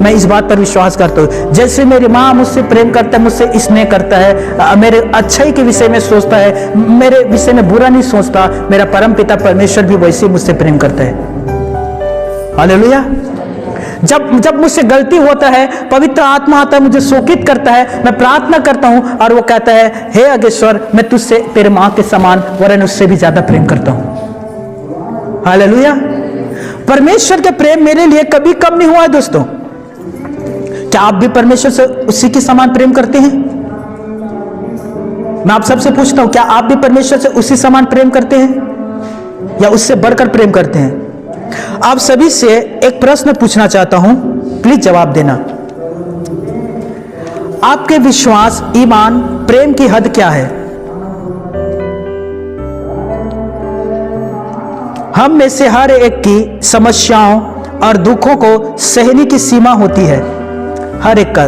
मैं इस बात पर विश्वास करता हूँ। जैसे मेरी माँ मुझसे प्रेम करता है, मुझसे स्नेह करता है, मेरे अच्छाई के विषय में सोचता है, मेरे विषय में बुरा नहीं सोचता, मेरा परम पिता परमेश्वर भी वैसे मुझसे प्रेम करता है। हालेलुया। जब मुझसे गलती होता है, पवित्र आत्मा आता है, मुझे शोकित करता है, मैं प्रार्थना करता हूँ और वो कहता है हे अगेश्वर, मैं तुझसे तेरे माँ के समान वरन उससे भी ज्यादा प्रेम करता हूँ। हालेलुया। परमेश्वर के प्रेम मेरे लिए कभी कम नहीं हुआ है दोस्तों। क्या आप भी परमेश्वर से उसी के समान प्रेम करते हैं? मैं आप सबसे पूछता हूं, क्या आप भी परमेश्वर से उसी समान प्रेम करते हैं या उससे बढ़कर प्रेम करते हैं? आप सभी से एक प्रश्न पूछना चाहता हूं, प्लीज जवाब देना। आपके विश्वास, ईमान, प्रेम की हद क्या है? हम में से हर एक की समस्याओं और दुखों को सहने की सीमा होती है, हर एक का।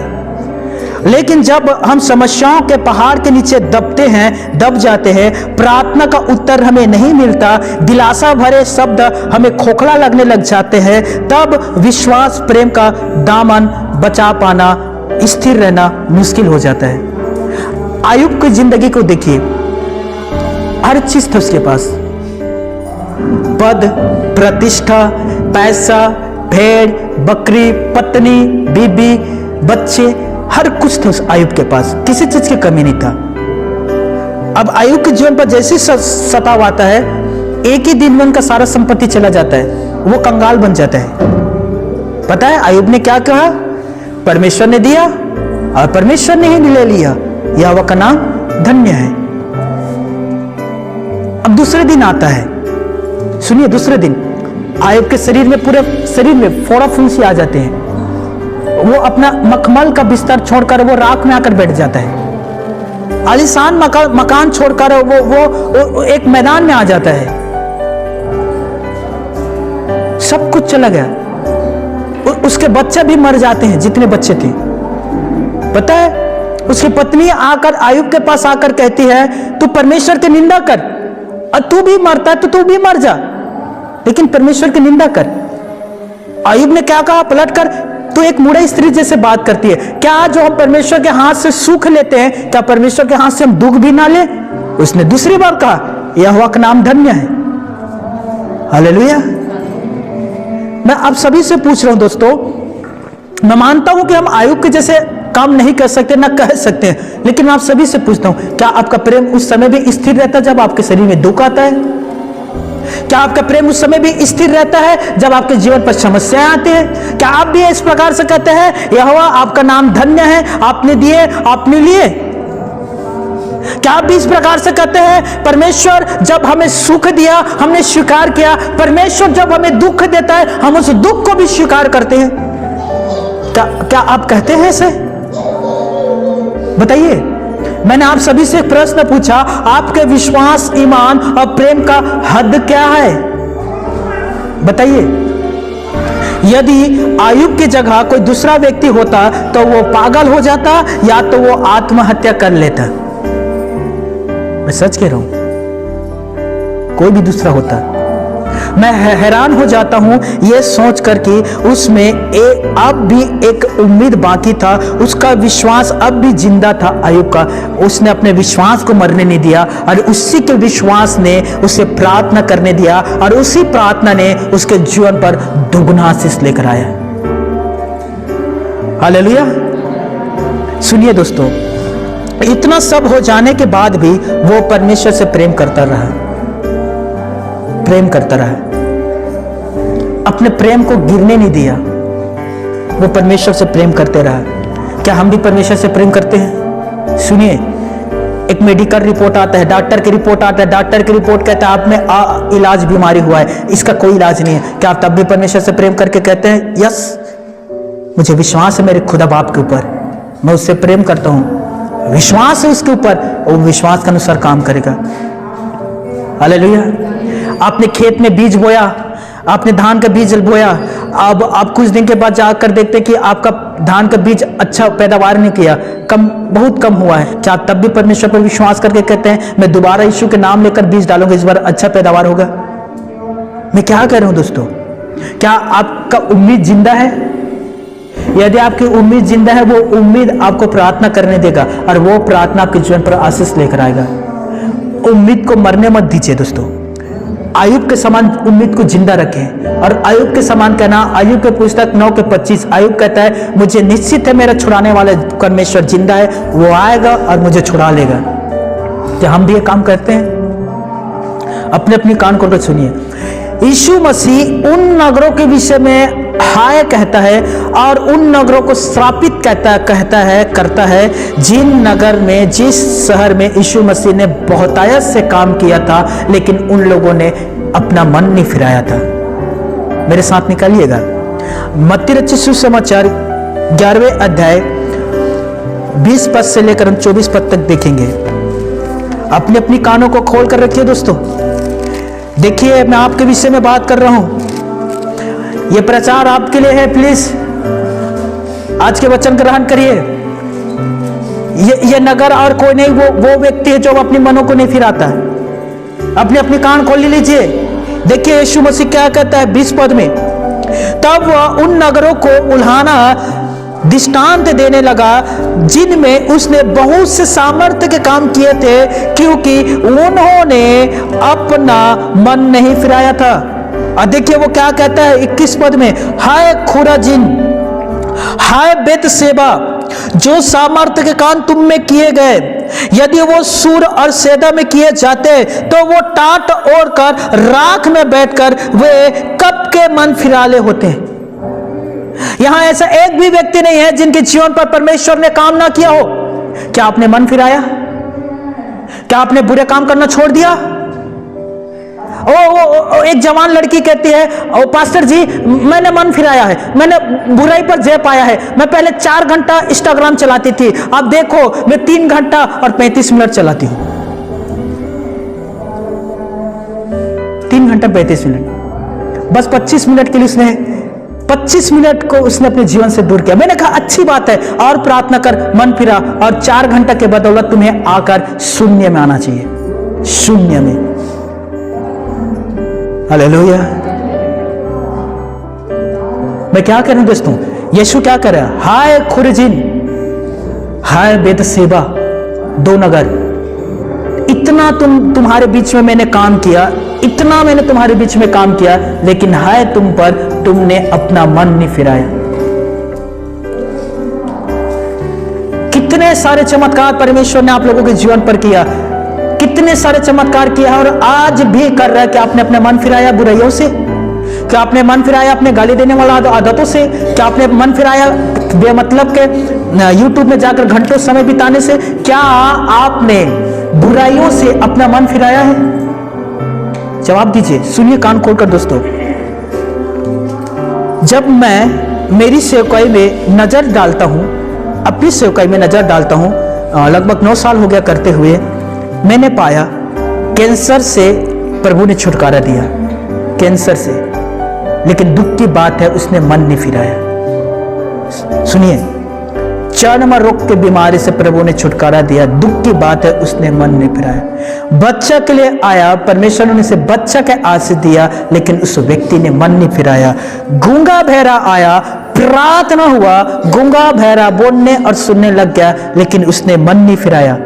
लेकिन जब हम समस्याओं के पहाड़ के नीचे दब जाते हैं, प्रार्थना का उत्तर हमें नहीं मिलता, दिलासा भरे शब्द हमें खोखला लगने लग जाते हैं, तब विश्वास, प्रेम का दामन बचा पाना, स्थिर रहना मुश्किल हो जाता है। आयुब की जिंदगी को देखिए, हर चीज था उसके पास, पद, प्रतिष्ठा, पैसा, भेड़, बकरी, पत्नी, बीबी, बच्चे, हर कुछ था उस आयुब के पास, किसी चीज की कमी नहीं था। अब आयुब के जीवन पर जैसे सताव आता है, एक ही दिन में उनका सारा संपत्ति चला जाता है, वो कंगाल बन जाता है। पता है आयुब ने क्या कहा? परमेश्वर ने दिया और परमेश्वर ने ही ले लिया, यहोवा का नाम धन्य है। अब दूसरे दिन आता है, सुनिए, दूसरे दिन आयुब के शरीर में, पूरे शरीर में फोड़ा फुंसी आ जाते हैं। वो अपना मखमल का बिस्तर छोड़कर वो राख में आकर बैठ जाता है। आलीशान मकान छोड़कर वो एक मैदान में आ जाता है। सब कुछ चला गया। उसके बच्चे भी मर जाते हैं, जितने बच्चे थे। पता है, उसकी पत्नी आकर आयुब के पास आकर कहती है, तू परमेश्वर की निंदा कर, और तू भी मरता है तो तू भी मर जा, लेकिन परमेश्वर की निंदा कर। आयुब ने क्या कहा पलट कर? तू एक मूढ़ी स्त्री जैसे बात करती है। क्या जो हम परमेश्वर के हाथ से सुख लेते हैं, क्या परमेश्वर के हाथ से हम दुख भी ना ले? उसने दूसरी बार कहा, यहोवा का नाम धन्य है। हालेलुया। मैं आप सभी से पूछ रहा हूं दोस्तों, मैं मानता हूं कि हम आयुब के जैसे काम नहीं कर सकते, ना कह सकते हैं, लेकिन मैं आप सभी से पूछता हूं, क्या आपका प्रेम उस समय भी स्थिर रहता है जब आपके शरीर में दुख आता है? क्या आपका प्रेम उस समय भी स्थिर रहता है जब आपके जीवन पर समस्याएं आती हैं? क्या आप भी इस प्रकार से कहते हैं, यहोवा आपका नाम धन्य है, आपने दिए, आपने लिए? क्या आप भी इस प्रकार से कहते हैं, परमेश्वर जब हमें सुख दिया हमने स्वीकार किया, परमेश्वर जब हमें दुख देता है हम उस दुख को भी स्वीकार करते हैं? क्या आप कहते हैं ऐसे? बताइए। मैंने आप सभी से एक प्रश्न पूछा, आपके विश्वास, ईमान और प्रेम का हद क्या है? बताइए। यदि आयुब की जगह कोई दूसरा व्यक्ति होता तो वो पागल हो जाता या तो वो आत्महत्या कर लेता। मैं सच कह रहा हूं, कोई भी दूसरा होता। मैं हैरान हो जाता हूं यह सोचकर कि उसमें अब भी एक उम्मीद बाकी था, उसका विश्वास अब भी जिंदा था आयुब का। उसने अपने विश्वास को मरने नहीं दिया और उसी के विश्वास ने उसे प्रार्थना करने दिया और उसी प्रार्थना ने उसके जीवन पर दुगना आशीष लेकर आया। हालेलुया। सुनिए दोस्तों, इतना सब हो जाने के बाद भी वो परमेश्वर से प्रेम करता रहा, अपने प्रेम को गिरने नहीं दिया, वो परमेश्वर से प्रेम करते रहा। क्या हम भी परमेश्वर से प्रेम करते हैं? सुनिए, एक मेडिकल रिपोर्ट आता है, डॉक्टर की रिपोर्ट आता है, डॉक्टर की रिपोर्ट कहता है आप में इलाज बीमारी हुआ है, इसका कोई इलाज नहीं है। क्या आप तब भी परमेश्वर से प्रेम करके कहते हैं, यस मुझे विश्वास है मेरे खुदा बाप के ऊपर, मैं उससे प्रेम करता हूं, विश्वास है उसके ऊपर, वो विश्वास के अनुसार काम करेगा। हालेलुया। आपने खेत में बीज बोया, आपने धान का बीज बोया, अब आप कुछ दिन के बाद जाकर देखते हैं कि आपका धान का बीज अच्छा पैदावार नहीं किया, बहुत कम हुआ है। क्या आप तब भी परमेश्वर पर विश्वास करके कहते हैं मैं दोबारा यीशु के नाम लेकर बीज डालूंगा, इस बार अच्छा पैदावार होगा? मैं क्या कह रहा हूं दोस्तों, क्या आपका उम्मीद जिंदा है? यदि आपकी उम्मीद जिंदा है, वो उम्मीद आपको प्रार्थना करने देगा और वो प्रार्थना आपके जीवन पर आशीष लेकर आएगा। उम्मीद को मरने मत दीजिए दोस्तों, आयुब के समान उम्मीद को जिंदा रखें। और आयुब के समान कहना, आयुब के पुस्तक 9:25 आयुब कहता है मुझे निश्चित है मेरा छुड़ाने वाला परमेश्वर जिंदा है, वो आएगा और मुझे छुड़ा लेगा। क्या हम भी ये काम करते हैं? अपने अपनी कान खोलकर सुनिए। यीशु मसीह उन नगरों के विषय में हाय कहता है और उन नगरों को श्रापित करता है जिन नगर में, जिस शहर में यीशु मसीह ने बहुतायत से काम किया था, लेकिन उन लोगों ने अपना मन नहीं फिराया था। मेरे साथ निकालिएगा मत्ती रचित सुसमाचार 11वें अध्याय 20 पद से लेकर हम 24 पद तक देखेंगे। अपनी अपनी कानों को खोल कर रखिए दोस्तों। देखिए, मैं आपके विषय में बात कर रहा हूं, यह प्रचार आपके लिए है। प्लीज आज के वचन ग्रहण करिए। ये नगर और कोई नहीं, वो व्यक्ति है जो अपने मनों को नहीं फिराता है। अपने अपने कान खोल लीजिए। देखिए यीशु मसीह क्या कहता है 20 पद में, तब वह उन नगरों को उल्हाना दृष्टांत देने लगा जिनमें उसने बहुत से सामर्थ्य के काम किए थे, क्योंकि उन्होंने अपना मन नहीं फिराया था। और देखिए वो क्या कहता है 21 पद में, हाय खुराजिन, हाय बेतशेबा, जो सामर्थ्य के काम तुम में किए गए, यदि वो सूर और सैदा में किए जाते तो वो टाट ओढ़ कर राख में बैठकर वे कब के मन फिराले होते। यहां ऐसा एक भी व्यक्ति नहीं है जिनके जीवन पर परमेश्वर ने काम ना किया हो। क्या आपने मन फिराया? क्या आपने बुरे काम करना छोड़ दिया? एक जवान लड़की कहती है, ओ पास्टर जी, मैंने मन फिराया है, मैंने बुराई पर जय पाया है। मैं पहले 4 घंटा इंस्टाग्राम चलाती थी, अब देखो मैं 3 घंटा और 35 मिनट चलाती हूं। 3 घंटा 35 मिनट, बस 25 मिनट के लिए उसने 25 मिनट को उसने अपने जीवन से दूर किया। मैंने कहा अच्छी बात है, और प्रार्थना कर, मन फिरा, और 4 घंटा के बदौलत तुम्हें आकर शून्य में आना चाहिए, शून्य में। हालेलुया। मैं क्या कह रहा हूं दोस्तों, यीशु क्या कर रहा है? हाय खुरजिन, हाय बेतशेबा, 2 नगर, इतना तुम्हारे बीच में मैंने काम किया, इतना मैंने तुम्हारे बीच में काम किया, लेकिन हाय तुम पर, तुमने अपना मन नहीं फिराया। कितने सारे चमत्कार परमेश्वर ने आप लोगों के जीवन पर किया, कितने सारे चमत्कार किया, और आज भी कर रहा है। कि आपने अपना मन फिराया बुराइयों से? क्या आपने मन फिराया अपने गाली देने वाला आदतों से? क्या आपने मन फिराया बेमतलब के YouTube में जाकर घंटों समय बिताने से? क्या आपने बुराइयों से अपना मन फिराया है? जवाब दीजिए, सुनिए कान खोलकर दोस्तों। जब मैं मेरी सेवकाई में नजर डालता हूं, अपनी सेवकाई में नजर डालता हूं, लगभग 9 साल हो गया करते हुए, मैंने पाया कैंसर से प्रभु ने छुटकारा दिया, कैंसर से। लेकिन दुख की बात है, उसने मन नहीं फिराया। सुनिए, चर्म रोग की बीमारी से प्रभु ने छुटकारा दिया, दुख की बात है, उसने मन नहीं फिराया। बच्चा के लिए आया, परमेश्वर ने उसे बच्चा का आशीष दिया, लेकिन उस व्यक्ति ने मन नहीं फिराया। गूंगा बहरा आया, प्रार्थना हुआ, गूंगा बहरा बोलने और सुनने लग गया, लेकिन उसने मन नहीं फिराया।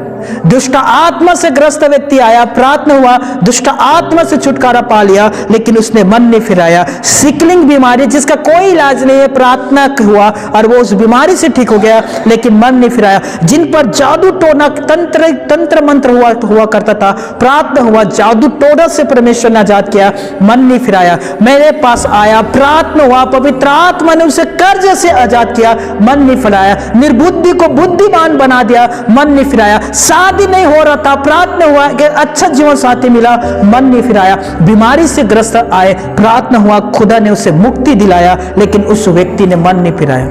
दुष्ट आत्मा से ग्रस्त व्यक्ति आया, प्रार्थना हुआ, दुष्ट आत्मा से छुटकारा पा लिया, लेकिन उसने मन नहीं फिराया। सिकलिंग बीमारी जिसका कोई इलाज नहीं है, प्रार्थना हुआ और वो उस बीमारी से ठीक हो गया, लेकिन मन नहीं फिराया। जिन पर जादू टोना तंत्र मंत्र हुआ करता था, प्रार्थना हुआ, जादू टोना से परमेश्वर ने आजाद किया, मन नहीं फिराया। मेरे पास आया, प्रार्थना हुआ, पवित्र आत्मा ने उसे कर्ज से आजाद किया, मन नहीं फिराया। निर्बुद्धि को बुद्धिमान बना दिया, मन नहीं फिराया। शादी नहीं हो रहा था, प्रार्थना हुआ कि अच्छा जीवन साथी मिला, मन नहीं फिराया। बीमारी से ग्रस्त आए, प्रार्थना हुआ, खुदा ने उसे मुक्ति दिलाया, लेकिन उस व्यक्ति ने मन नहीं फिराया।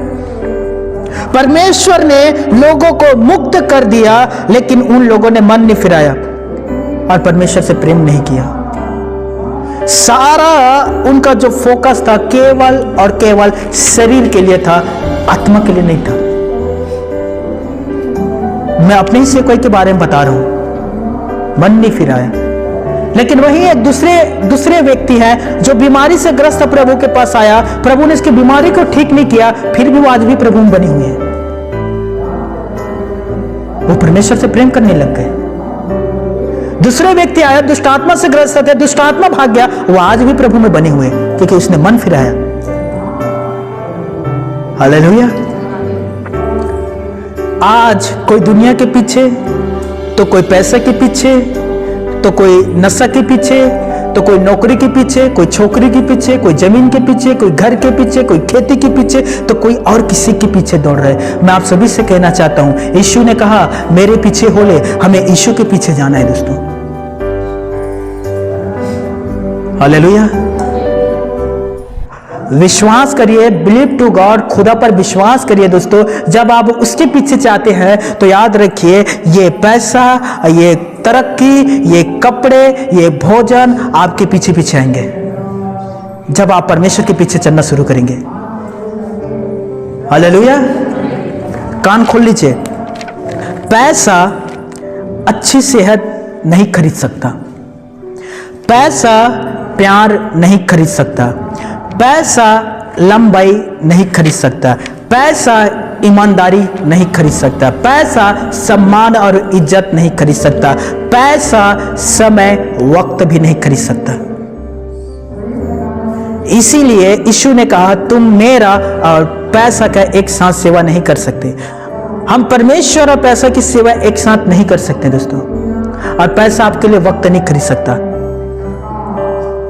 परमेश्वर ने लोगों को मुक्त कर दिया, लेकिन उन लोगों ने मन नहीं फिराया और परमेश्वर से प्रेम नहीं किया। सारा उनका जो फोकस था केवल और केवल शरीर के लिए था, आत्मा के लिए नहीं था। मैं अपने ही सेवकाई के बारे में बता रहा हूं, मन नहीं फिराया। लेकिन वही एक दूसरे व्यक्ति है जो बीमारी से ग्रस्त प्रभु के पास आया, प्रभु ने इसकी बीमारी को ठीक नहीं किया, फिर भी वो आज भी प्रभु में बनी हुई है। वो परमेश्वर से प्रेम करने लग गए। दूसरे व्यक्ति आया, दुष्ट आत्मा से ग्रस्त थे, दुष्ट आत्मा भाग गया, वो आज भी प्रभु में बने हुए, क्योंकि उसने मन फिराया। हालेलुया। आज कोई दुनिया के पीछे, तो कोई पैसे के पीछे, तो कोई नशा के पीछे, तो कोई नौकरी के पीछे, कोई छोकरी के पीछे, कोई जमीन के पीछे, कोई घर के पीछे, कोई खेती के पीछे, तो कोई और किसी के पीछे दौड़ रहे। मैं आप सभी से कहना चाहता हूं, यीशु ने कहा मेरे पीछे हो ले, हमें यीशु के पीछे जाना है दोस्तों। हालेलुया। विश्वास करिए, बिलीव टू गॉड, खुदा पर विश्वास करिए दोस्तों। जब आप उसके पीछे चाहते हैं तो याद रखिए, ये पैसा, ये तरक्की, ये कपड़े, ये भोजन आपके पीछे पीछे आएंगे जब आप परमेश्वर के पीछे चलना शुरू करेंगे। हालेलुया। कान खोल लीजिए। पैसा अच्छी सेहत नहीं खरीद सकता, पैसा प्यार नहीं खरीद सकता, पैसा लंबाई नहीं खरीद सकता, पैसा ईमानदारी नहीं खरीद सकता, पैसा सम्मान और इज्जत नहीं खरीद सकता, पैसा समय वक्त भी नहीं खरीद सकता। इसीलिए यीशु ने कहा तुम मेरा और पैसा का एक साथ सेवा नहीं कर सकते। हम परमेश्वर और पैसा की सेवा एक साथ नहीं कर सकते दोस्तों। और पैसा आपके लिए वक्त नहीं खरीद सकता।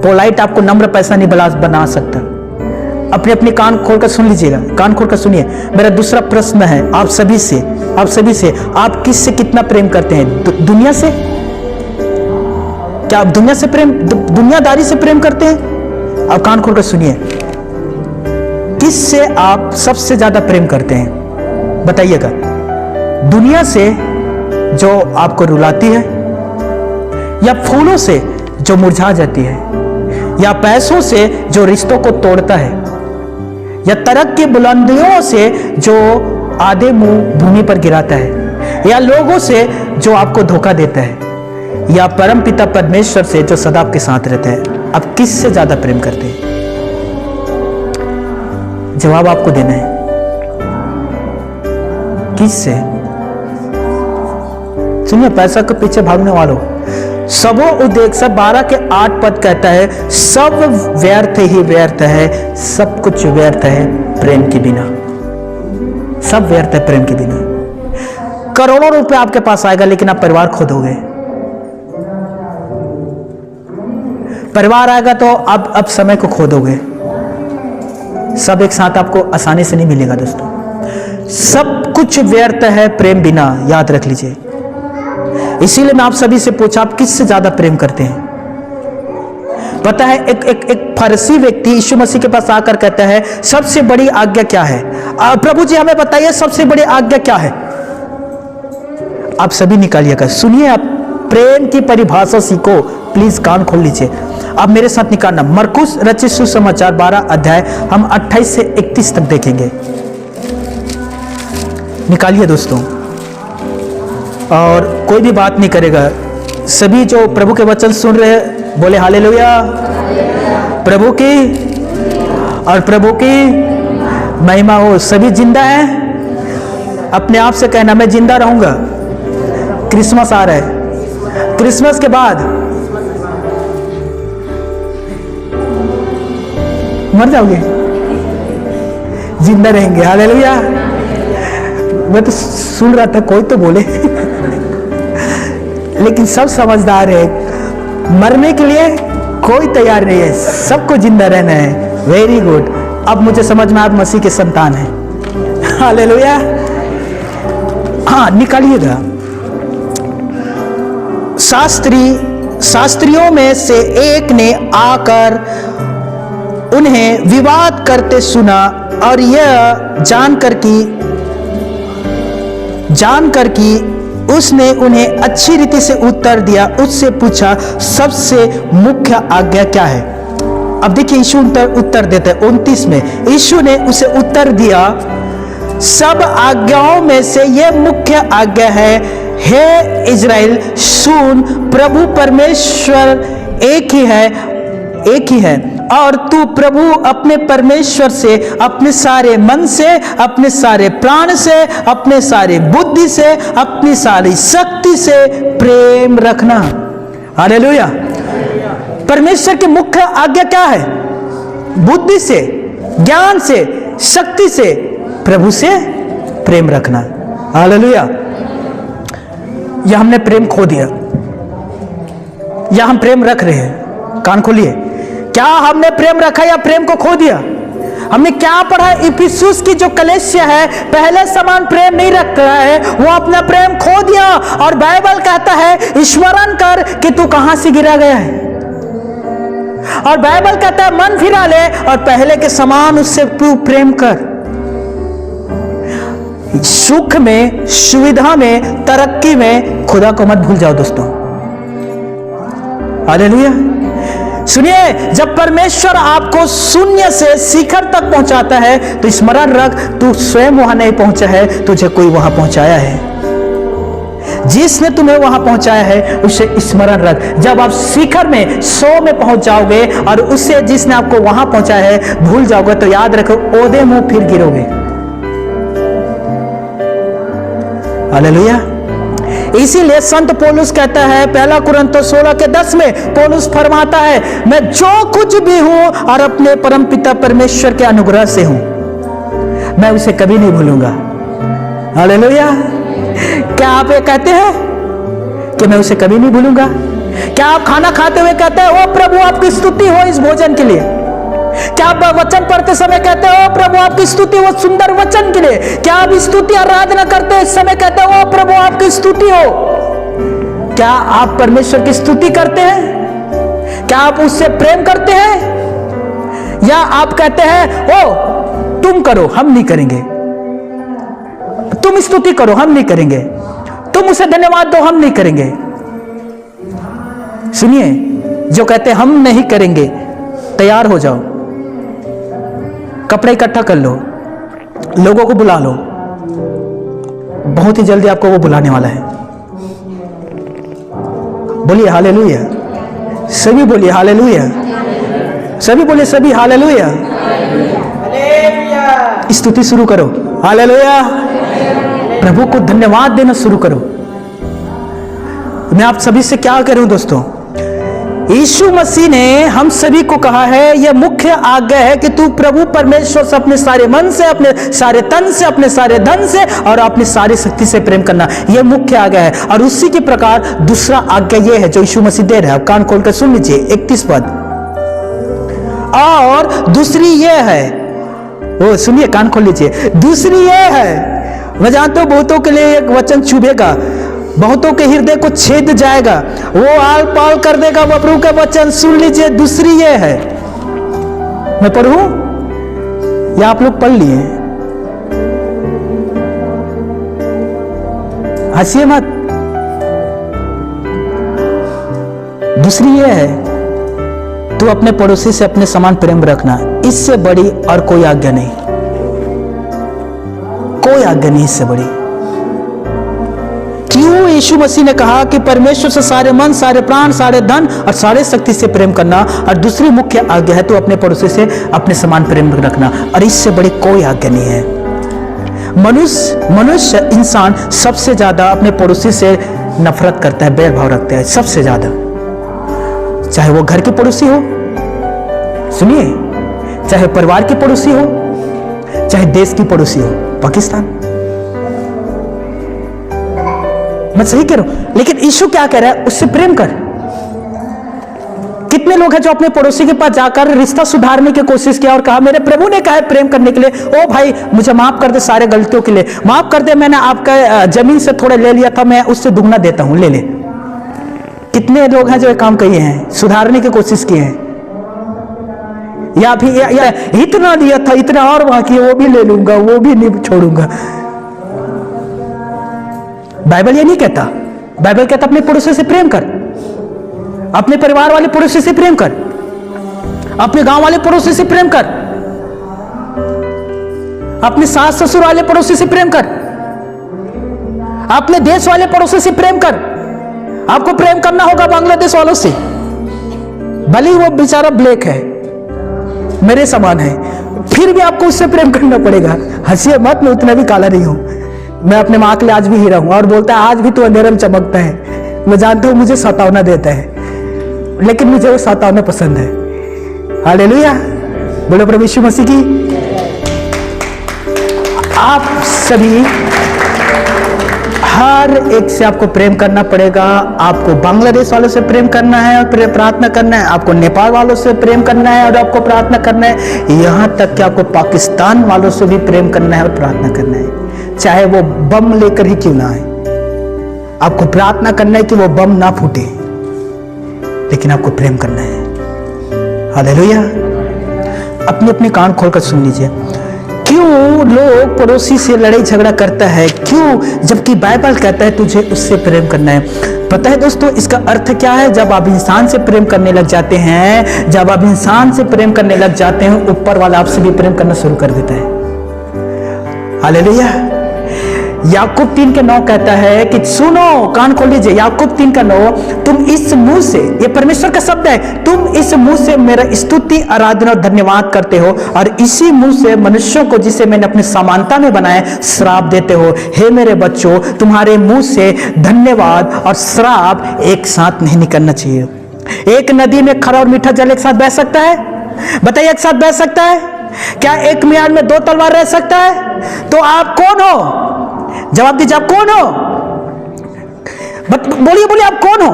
पोलाइट आपको नम्र पैसा नहीं बना सकता। अपने अपने कान खोलकर सुन लीजिएगा, कान खोलकर सुनिए। मेरा दूसरा प्रश्न है आप सभी से, आप किससे कितना प्रेम करते हैं? दुनिया से? क्या आप दुनिया से प्रेम, दुनियादारी से प्रेम करते हैं? अब कान खोलकर सुनिए, किससे आप सबसे ज्यादा प्रेम करते हैं? बताइएगा। दुनिया से जो आपको रुलाती है, या फूलों से जो मुरझा जाती है, या पैसों से जो रिश्तों को तोड़ता है, या तरक्की की बुलंदियों से जो आधे मुंह भूमि पर गिराता है, या लोगों से जो आपको धोखा देता है, या परम पिता परमेश्वर से जो सदा आपके साथ रहता है? आप किससे ज्यादा प्रेम करते हैं? जवाब आपको देना है। किससे? सुनिए, पैसा के पीछे भागने वालों, सबो उद्देश्य सब 12 के 8 पद कहता है सब व्यर्थ ही व्यर्थ है, सब कुछ व्यर्थ है प्रेम के बिना। सब व्यर्थ है प्रेम के बिना। करोड़ों रुपए आपके पास आएगा लेकिन आप परिवार खो दोगे। परिवार आएगा तो आप अब समय को खो दोगे। सब एक साथ आपको आसानी से नहीं मिलेगा दोस्तों। सब कुछ व्यर्थ है प्रेम बिना, याद रख लीजिए। इसीलिए मैं आप सभी से पूछा, आप किससे ज्यादा प्रेम करते हैं? पता है, एक फरीसी व्यक्ति यीशु मसीह के पास आकर कहता है सबसे बड़ी आज्ञा क्या है? प्रभु जी हमें बताइए सबसे बड़ी आज्ञा क्या है? आप सभी निकालिएगा, सुनिए, आप प्रेम की परिभाषा सीखो। प्लीज कान खोल लीजिए, आप मेरे साथ निकालना। मरकुस रचित सुसमाचार 12 अध्याय हम 28 से 31 तक देखेंगे। निकालिए दोस्तों, और कोई भी बात नहीं करेगा। सभी जो प्रभु के वचन सुन रहे हैं बोले हालेलुया। प्रभु की और प्रभु की महिमा हो। सभी जिंदा हैं? अपने आप से कहना मैं जिंदा रहूंगा। क्रिसमस आ रहा है, क्रिसमस के बाद मर जाओगे, जिंदा रहेंगे। हालेलुया। मैं तो सुन रहा था कोई तो बोले लेकिन सब समझदार है, मरने के लिए कोई तैयार नहीं है, सबको जिंदा रहना है। Very good. अब मुझे समझ में आप मसीह के संतान हैं। हालेलुया। हाँ, निकालिएगा। शास्त्रियों में से एक ने आकर उन्हें विवाद करते सुना और यह जानकर कि उसने उन्हें अच्छी रीति से उत्तर दिया, उससे पूछा सबसे मुख्य आज्ञा क्या है? अब देखिए यीशु उत्तर देते हैं 29 में। यीशु ने उसे उत्तर दिया सब आज्ञाओं में से यह मुख्य आज्ञा है, हे इज़राइल सुन, प्रभु परमेश्वर एक ही है और तू प्रभु अपने परमेश्वर से अपने सारे मन से, अपने सारे प्राण से, अपने सारे बुद्धि से, अपनी सारी शक्ति से प्रेम रखना। हालेलुया। परमेश्वर की मुख्य आज्ञा क्या है? बुद्धि से, ज्ञान से, शक्ति से, प्रभु से प्रेम रखना। हालेलुया। या हमने प्रेम खो दिया या हम प्रेम रख रहे हैं? कान खोलिए, क्या हमने प्रेम रखा या प्रेम को खो दिया? हमने क्या पढ़ा? इफिसुस की जो कलीसिया है पहले समान प्रेम नहीं रख रहा है, वो अपना प्रेम खो दिया। और बाइबल कहता है स्मरण कर कि तू कहां से गिरा गया है। और बाइबल कहता है मन फिरा ले और पहले के समान उससे तू प्रेम कर। सुख में, सुविधा में, तरक्की में खुदा को मत भूल जाओ दोस्तों। हालेलुया। सुनिए, जब परमेश्वर आपको शून्य से शिखर तक पहुंचाता है तो स्मरण रख, तू स्वयं वहां नहीं पहुंचा है, तुझे कोई वहां पहुंचाया है। जिसने तुम्हें वहां पहुंचाया है उसे स्मरण रख। जब आप शिखर में 100 में पहुंच जाओगे और उससे जिसने आपको वहां पहुंचाया है भूल जाओगे तो याद रखो ओदे मुंह फिर गिरोगे। हालेलुया। इसीलिए संत पौलुस कहता है, पहला कुरिन्थियों 16:10 में पौलुस फरमाता है, मैं जो कुछ भी हूं और अपने परमपिता परमेश्वर के अनुग्रह से हूं, मैं उसे कभी नहीं भूलूंगा। हालेलुया। क्या आप ये कहते हैं कि मैं उसे कभी नहीं भूलूंगा? क्या आप खाना खाते हुए कहते हैं, ओ प्रभु आपकी स्तुति हो इस भोजन के लिए? क्या आप वचन पढ़ते समय कहते हो, ओ प्रभु आपकी स्तुति हो सुंदर वचन के लिए? क्या आप स्तुति आराधना करते इस समय कहते हो, ओ प्रभु आपकी स्तुति हो? क्या आप परमेश्वर की स्तुति करते हैं? क्या आप उससे प्रेम करते हैं? या आप कहते हैं, ओ तुम करो हम नहीं करेंगे, तुम स्तुति करो हम नहीं करेंगे, तुम उसे धन्यवाद दो हम नहीं करेंगे? सुनिए, जो कहते हैं हम नहीं करेंगे, तैयार हो जाओ, कपड़े इकट्ठा कर लो, लोगों को बुला लो, बहुत ही जल्दी आपको वो बुलाने वाला है। बोलिए हालेलुया। सभी बोलिए हालेलुया। सभी बोलिए, सभी हालेलुया। स्तुति शुरू करो। हालेलुया। प्रभु को धन्यवाद देना शुरू करो। मैं आप सभी से क्या करूं दोस्तों? यीशु मसीह ने हम सभी को कहा है, यह मुख्य आज्ञा है कि तू प्रभु परमेश्वर से अपने सारे मन से, अपने सारे तन से, अपने सारे धन से और अपनी सारी शक्ति से प्रेम करना। यह मुख्य आज्ञा है। और उसी के प्रकार दूसरा आज्ञा यह है जो यीशु मसीह दे रहे हैं। कान खोलकर सुन लीजिए 31 पद। और दूसरी यह है, वो सुनिए, कान खोल लीजिए, दूसरी यह है, मैं जानता हूं बहुतों के लिए एक वचन चुभेगा, बहुतों के हृदय को छेद जाएगा, वो आल पाल कर देगा प्रभु का वचन। सुन लीजिए, दूसरी ये है। मैं पढ़ूं या आप लोग पढ़ लिए? हंसिए मत। दूसरी ये है, तू अपने पड़ोसी से अपने समान प्रेम रखना। इससे बड़ी और कोई आज्ञा नहीं, कोई आज्ञा नहीं इससे बड़ी। क्यों यीशु मसीह ने कहा कि परमेश्वर से सारे मन, सारे प्राण, सारे धन और सारे शक्ति से प्रेम करना, और दूसरी मुख्य आज्ञा है तो अपने पड़ोसी से अपने समान प्रेम रखना, और इससे बड़ी कोई आज्ञा नहीं है। मनुष्य इंसान सबसे ज्यादा अपने पड़ोसी से नफरत करता है, बैर भाव रखता है सबसे ज्यादा। चाहे वो घर के पड़ोसी हो, सुनिए, चाहे परिवार के पड़ोसी हो, चाहे देश की पड़ोसी हो, पाकिस्तान। मैं सही कह रहा हूं, लेकिन यीशु क्या कह रहा है? उससे प्रेम कर। कितने लोग हैं जो अपने पड़ोसी के पास जाकर रिश्ता सुधारने की कोशिश किया और कहा मेरे प्रभु ने कहा है प्रेम करने के लिए, ओ भाई मुझे माफ कर दे सारे गलतियों के लिए, माफ कर दे, मैंने आपका जमीन से थोड़ा ले लिया था, मैं उससे दुगना देता हूं, ले ले। कितने लोग हैं जो ये काम किए हैं, सुधारने की कोशिश किए हैं, या भी या इतना लिया था, इतना और बाकी वो भी ले लूंगा, वो भी नहीं छोड़ूंगा। बाइबल ये नहीं कहता। बाइबल कहता अपने पड़ोसी से प्रेम कर, अपने परिवार वाले पड़ोसी से प्रेम कर, अपने गांव वाले पड़ोसी से प्रेम कर, अपने सास ससुर वाले पड़ोसी से प्रेम कर, अपने देश वाले पड़ोसी से प्रेम कर। आपको प्रेम करना होगा बांग्लादेश वालों से, भले ही वो बेचारा ब्लैक है, मेरे समान है, फिर भी आपको उससे प्रेम करना पड़ेगा। हंसिए मत, मैं उतना भी काला नहीं हूं, मैं अपने मां के लिए आज भी हीरा हूं। और बोलता है आज भी तो अंधेरे में चमकता है। मैं जानता हूं मुझे सतावना देता है, लेकिन मुझे वो सतावना पसंद है। हालेलुया, बोलो प्रभु यीशु मसीह की। आप सभी हर एक से आपको प्रेम करना पड़ेगा। आपको बांग्लादेश वालों से प्रेम करना है और प्रार्थना करना है, आपको नेपाल वालों से प्रेम करना है और आपको प्रार्थना करना है, यहाँ तक कि आपको पाकिस्तान वालों से भी प्रेम करना है और प्रार्थना करना है, चाहे वो बम लेकर ही क्यों ना आए। आपको प्रार्थना करना है कि वो बम ना फूटे, लेकिन आपको प्रेम करना है। हालेलुया। अपने अपने कान खोलकर सुन लीजिए। क्यों लोग पड़ोसी से लड़ाई झगड़ा करता है? क्यों? जबकि बाइबल कहता है तुझे उससे प्रेम करना है। पता है दोस्तों, इसका अर्थ क्या है? जब आप इंसान से प्रेम करने लग जाते हैं, जब आप इंसान से प्रेम करने लग जाते हैं, ऊपर वाला आपसे भी प्रेम करना शुरू कर देता है। हालेलुया। याकूब 3:9 कहता है कि सुनो, कान खोल लीजिए। याकूब 3:9, तुम इस मुंह से, ये परमेश्वर का शब्द है, तुम इस मुंह से मेरा स्तुति, आराधना और धन्यवाद करते हो, और इसी मुंह से मनुष्यों को जिसे मैंने अपनी समानता में बनाया श्राप देते हो। हे मेरे बच्चों, तुम्हारे मुंह से धन्यवाद और श्राप एक साथ नहीं निकलना चाहिए। एक नदी में खरा और मीठा जल एक साथ बह सकता है? बताइए, एक साथ बह सकता है क्या? एक मियान में 2 तलवार रह सकता है? तो आप कौन हो? जवाब दीजिए, आप कौन हो? बोलिए बोलिए, आप कौन हो?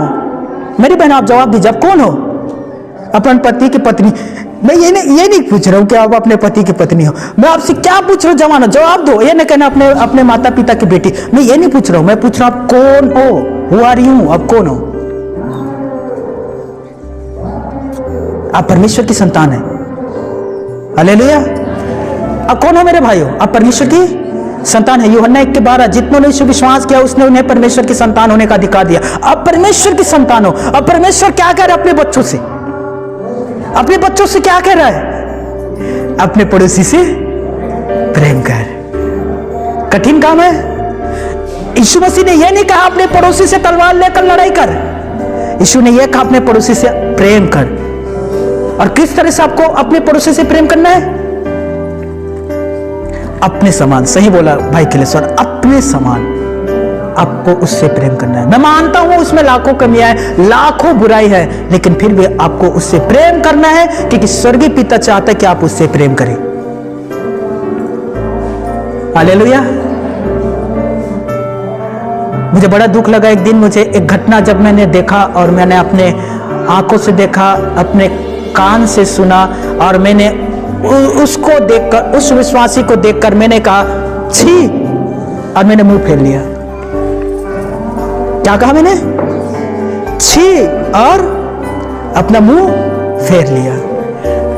मेरी बहन, आप जवाब दीजिए, आप कौन हो? अपन पति की पत्नी। मैं ये नहीं पूछ रहा हूं कि आप अपने पति की पत्नी हो। मैं आपसे क्या पूछ रहा हूं? जवान हो, जवाब दो। ये नहीं कहना अपने माता पिता की बेटी। मैं ये नहीं पूछ रहा हूं, मैं पूछ रहा हूं आप कौन हो? Who are you? आप कौन हो? आप परमेश्वर की संतान है। हालेलुया। आप कौन हो मेरे भाइयों? आप परमेश्वर की संतान है। यूहन्ना 1:12, जितनों ने विश्वास किया उसने उन्हें परमेश्वर की संतान होने का अधिकार दिया। अब परमेश्वर की संतान हो। अब परमेश्वर क्या कह रहा है अपने बच्चों से? अपने बच्चों से क्या कह रहा है? अपने पड़ोसी से प्रेम कर। कठिन काम है। यीशु मसीह ने यह नहीं कहा अपने पड़ोसी से तलवार लेकर लड़ाई कर। यीशु ने यह कहा अपने पड़ोसी से प्रेम कर। और किस तरह से आपको अपने पड़ोसी से प्रेम करना है? अपने समान। सही बोला भाई किलेश्वर, अपने समान आपको उससे प्रेम करना है। मैं मानता हूं उसमें लाखों कमियां हैं, लाखों बुराई है, लेकिन फिर भी आपको उससे प्रेम करना है, क्योंकि स्वर्गीय पिता चाहता है कि आप उससे प्रेम करें। हालेलुया। मुझे बड़ा दुख लगा एक दिन, मुझे एक घटना जब मैंने देखा, और मैंने अपने आंखों से देखा, अपने कान से सुना, और मैंने उसको देखकर, उस विश्वासी को देखकर मैंने कहा छी, और मैंने मुंह फेर लिया। क्या कहा मैंने? छी, और अपना मुंह फेर लिया।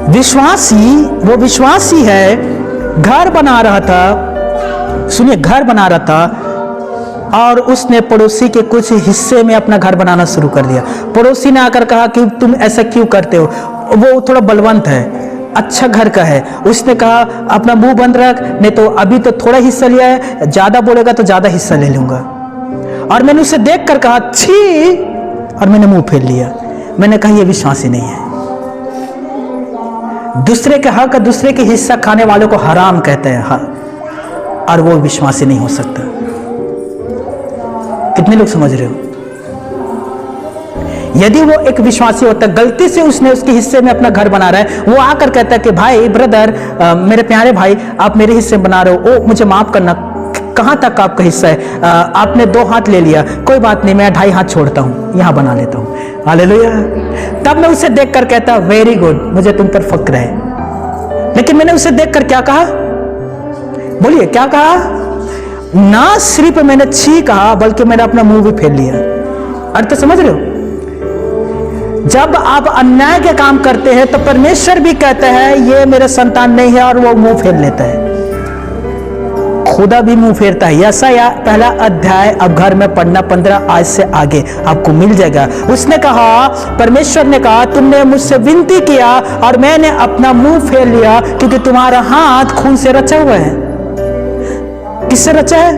विश्वासी, वो विश्वासी है, घर बना रहा था, सुनिए, घर बना रहा था, और उसने पड़ोसी के कुछ हिस्से में अपना घर बनाना शुरू कर दिया। पड़ोसी ने आकर कहा कि तुम ऐसा क्यों करते हो? वो थोड़ा बलवंत है, अच्छा घर का है। उसने कहा अपना मुंह बंद रख, नहीं तो अभी तो थोड़ा हिस्सा लिया है, ज्यादा बोलेगा तो ज्यादा हिस्सा ले लूंगा। और मैंने उसे देखकर कहा छी, और मैंने मुंह फेर लिया। मैंने कहा यह विश्वासी नहीं है। दूसरे के हक, दूसरे के हिस्सा खाने वालों को हराम कहते हैं, और वो विश्वासी नहीं हो सकता। कितने लोग समझ रहे हो? यदि वो एक विश्वासी होता, गलती से उसने उसके हिस्से में अपना घर बना रहा है, वो आकर कहता है कि भाई, ब्रदर, मेरे प्यारे भाई, आप मेरे हिस्से में बना रहे हो, ओ मुझे माफ करना, कहां तक आपका हिस्सा है? आपने 2 हाथ ले लिया, कोई बात नहीं, मैं 2.5 हाथ छोड़ता हूं, यहां बना लेता हूं। हालेलुया। तब मैं उसे देखकर कहता वेरी गुड, मुझे तुम पर फक्र है। लेकिन मैंने उसे देखकर क्या कहा? बोलिए, क्या कहा? ना सिर्फ मैंने छी कहा, बल्कि मैंने अपना मुंह भी फेर लिया। अर्थ समझ रहे हो? जब आप अन्याय के काम करते हैं तो परमेश्वर भी कहता है ये मेरे संतान नहीं है, और वो मुंह फेर लेता है। खुदा भी मुंह फेरता है। यशायाह 1 अध्याय अब घर में पढ़ना, 15 आज से आगे आपको मिल जाएगा। उसने कहा, परमेश्वर ने कहा, तुमने मुझसे विनती किया और मैंने अपना मुंह फेर लिया, क्योंकि तुम्हारा हाथ खून से रचा हुआ है। किससे रचा है?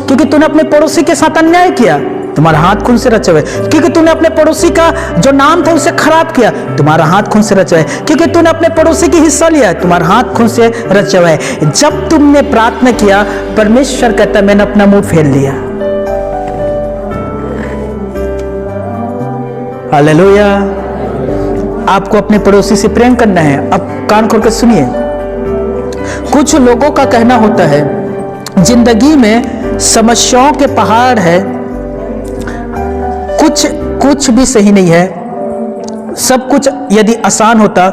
क्योंकि तूने अपने पड़ोसी के साथ अन्याय किया, तुम्हारा हाथ खून से रचा हुआ है। क्योंकि तूने अपने पड़ोसी का जो नाम था उसे खराब किया, तुम्हारा हाथ खून से रचा हुआ है। क्योंकि तूने अपने पड़ोसी की हिस्सा लिया, तुम्हारा हाथ खून से रचा हुआ है। जब तुमने प्रार्थना किया, परमेश्वर कहता है मैंने अपना मुंह फेर लिया। हालेलुया। आपको अपने पड़ोसी से प्रेम करना है। अब कान खोलकर सुनिए। कुछ लोगों का कहना होता है जिंदगी में समस्याओं के पहाड़ है, कुछ भी सही नहीं है। सब कुछ यदि आसान होता,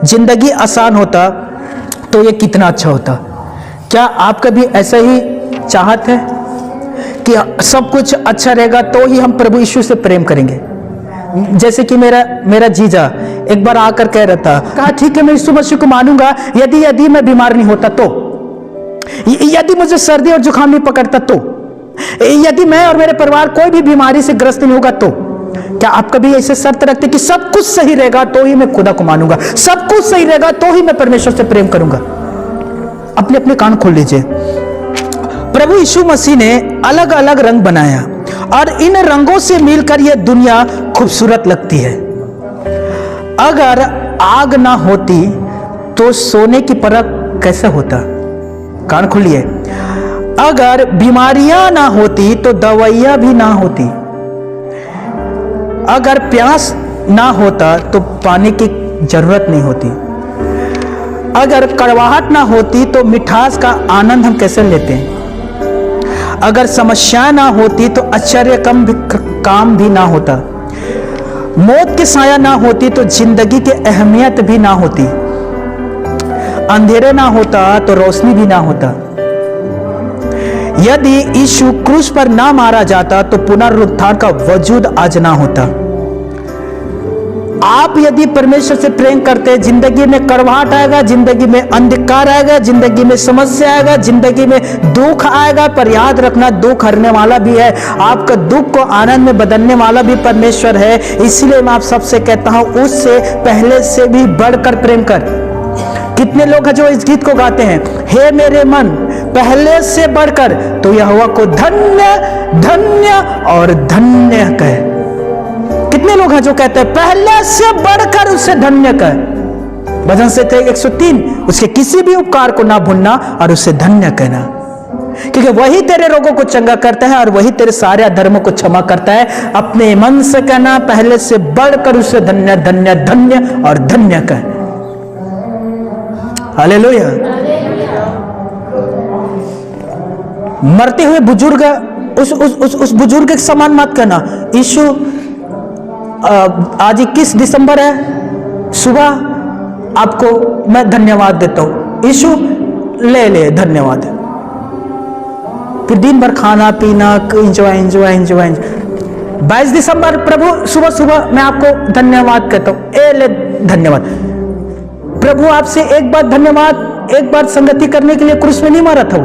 जिंदगी आसान होता, तो ये कितना अच्छा होता। क्या आपका भी ऐसा ही चाहत है कि सब कुछ अच्छा रहेगा तो ही हम प्रभु यीशु से प्रेम करेंगे? जैसे कि मेरा जीजा एक बार आकर कह रहा था, कहा ठीक है मैं यीशु मसीह को मानूंगा यदि मैं बीमार नहीं होता तो, यदि मुझे सर्दी और जुकाम नहीं पकड़ता तो, यदि मैं और मेरे परिवार कोई भी बीमारी से ग्रस्त नहीं होगा तो। क्या आप कभी ऐसे शर्त रखते कि सब कुछ सही रहेगा तो ही मैं खुदा को मानूंगा, सब कुछ सही रहेगा तो ही मैं परमेश्वर से प्रेम करूंगा? अपने अपने कान खोल लीजिए। प्रभु यीशु मसीह ने अलग अलग रंग बनाया और इन रंगों से मिलकर यह दुनिया खूबसूरत लगती है। अगर आग ना होती तो सोने की परख कैसे होता? कान खोलिए। अगर बीमारियां ना होती तो दवाइयां भी ना होती। अगर प्यास ना होता तो पानी की जरूरत नहीं होती। अगर कड़वाहट ना होती तो मिठास का आनंद हम कैसे लेते हैं। अगर समस्याएं ना होती तो आश्चर्य काम भी ना होता। मौत की साया ना होती तो जिंदगी की अहमियत भी ना होती। अंधेरे ना होता तो रोशनी भी ना होता। यदि यीशु क्रूस पर ना मारा जाता तो पुनरुत्थान का वजूद आज ना होता। आप यदि परमेश्वर से प्रेम करते, जिंदगी में कड़वाहट आएगा, जिंदगी में अंधकार आएगा, जिंदगी में समस्या आएगा, जिंदगी में दुख आएगा, पर याद रखना दुख हरने वाला भी है। आपका दुख को आनंद में बदलने वाला भी परमेश्वर है। इसलिए मैं आप सबसे कहता हूं, उससे पहले से भी बढ़कर प्रेम कर। कितने लोग हैं जो इस गीत को गाते हैं, हे मेरे मन पहले से बढ़कर, तो यहोवा को धन्य धन्य और धन्य कहे। कितने लोग हैं जो कहते हैं पहले से बढ़कर उसे धन्य कहे। भजन से 103, उसके किसी भी उपकार को ना भूलना और उसे धन्य कहना, क्योंकि वही तेरे रोगों को चंगा करता है और वही तेरे सारे अधर्मों को क्षमा करता है। अपने मन से कहना पहले से बढ़कर उसे धन्य धन्य धन्य और धन्य कहे। हालेलुया। मरते हुए बुजुर्ग उस बुजुर्ग के समान मत करना। यीशु आज 21 दिसंबर है, सुबह आपको मैं धन्यवाद देता हूं। यीशु ले धन्यवाद। फिर दिन भर खाना पीना, एंजॉय। 22 दिसंबर प्रभु सुबह सुबह मैं आपको धन्यवाद कहता हूं, ले धन्यवाद। प्रभु आपसे एक बार धन्यवाद, एक बार संगति करने के लिए क्रूस में नहीं मारा था।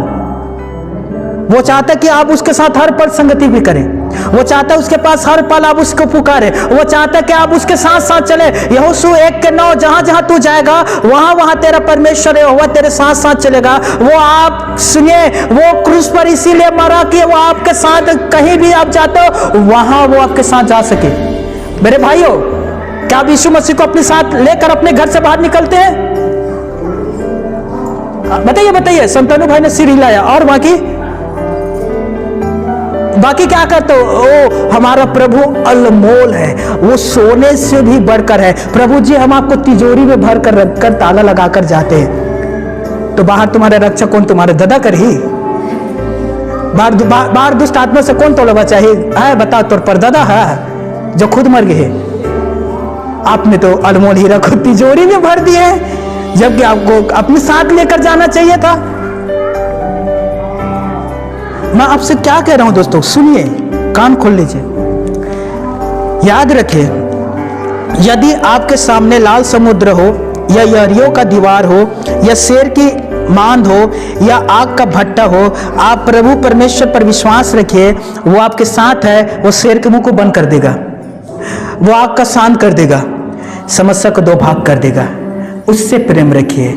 वो चाहता कि आप उसके साथ हर पल संगति भी करें। वो चाहता उसके पास हर पल आप उसको पुकारे। वो चाहता कि आप उसके साथ साथ चले। यहोशू 1:9, जहां जहां तू जाएगा वहां वहां तेरा परमेश्वर है, वह तेरे साथ साथ चलेगा। वो आप सुनिए, वो क्रूस पर इसीलिए मरा कि वो आपके साथ कहीं भी आप जाते हो वहां वो आपके साथ जा सके। मेरे भाइयों, क्या आप यीशु मसीह को अपने साथ लेकर अपने घर से बाहर निकलते हैं? बताइए। संतानु भाई ने सिर हिलाया। और बाकी क्या करते हो? ओ हमारा प्रभु अनमोल है, वो सोने से भी बढ़कर है। प्रभु जी हम आपको तिजोरी में भर कर रखकर ताला लगाकर जाते हैं, तो बाहर तुम्हारे रक्षक कौन? तुम्हारे दादा कर ही। बाहर दुष्ट आत्मा से कौन तोड़वा चाहिए? बता, तोर पर दादा है जो खुद मर गए। आपने तो अनमोल हीरा को तिजोरी में भर दिए, जबकि आपको अपने साथ लेकर जाना चाहिए था। मैं आपसे क्या कह रहा हूं दोस्तों, सुनिए, कान खोल लीजिए। याद रखिए, यदि आपके सामने लाल समुद्र हो या यरीहो का दीवार हो या शेर की मांद हो या आग का भट्टा हो, आप प्रभु परमेश्वर पर विश्वास रखिए। वो आपके साथ है। वो शेर के मुंह को बंद कर देगा, वो आग का शांत कर देगा, समस्या को 2 भाग कर देगा। उससे प्रेम रखिए,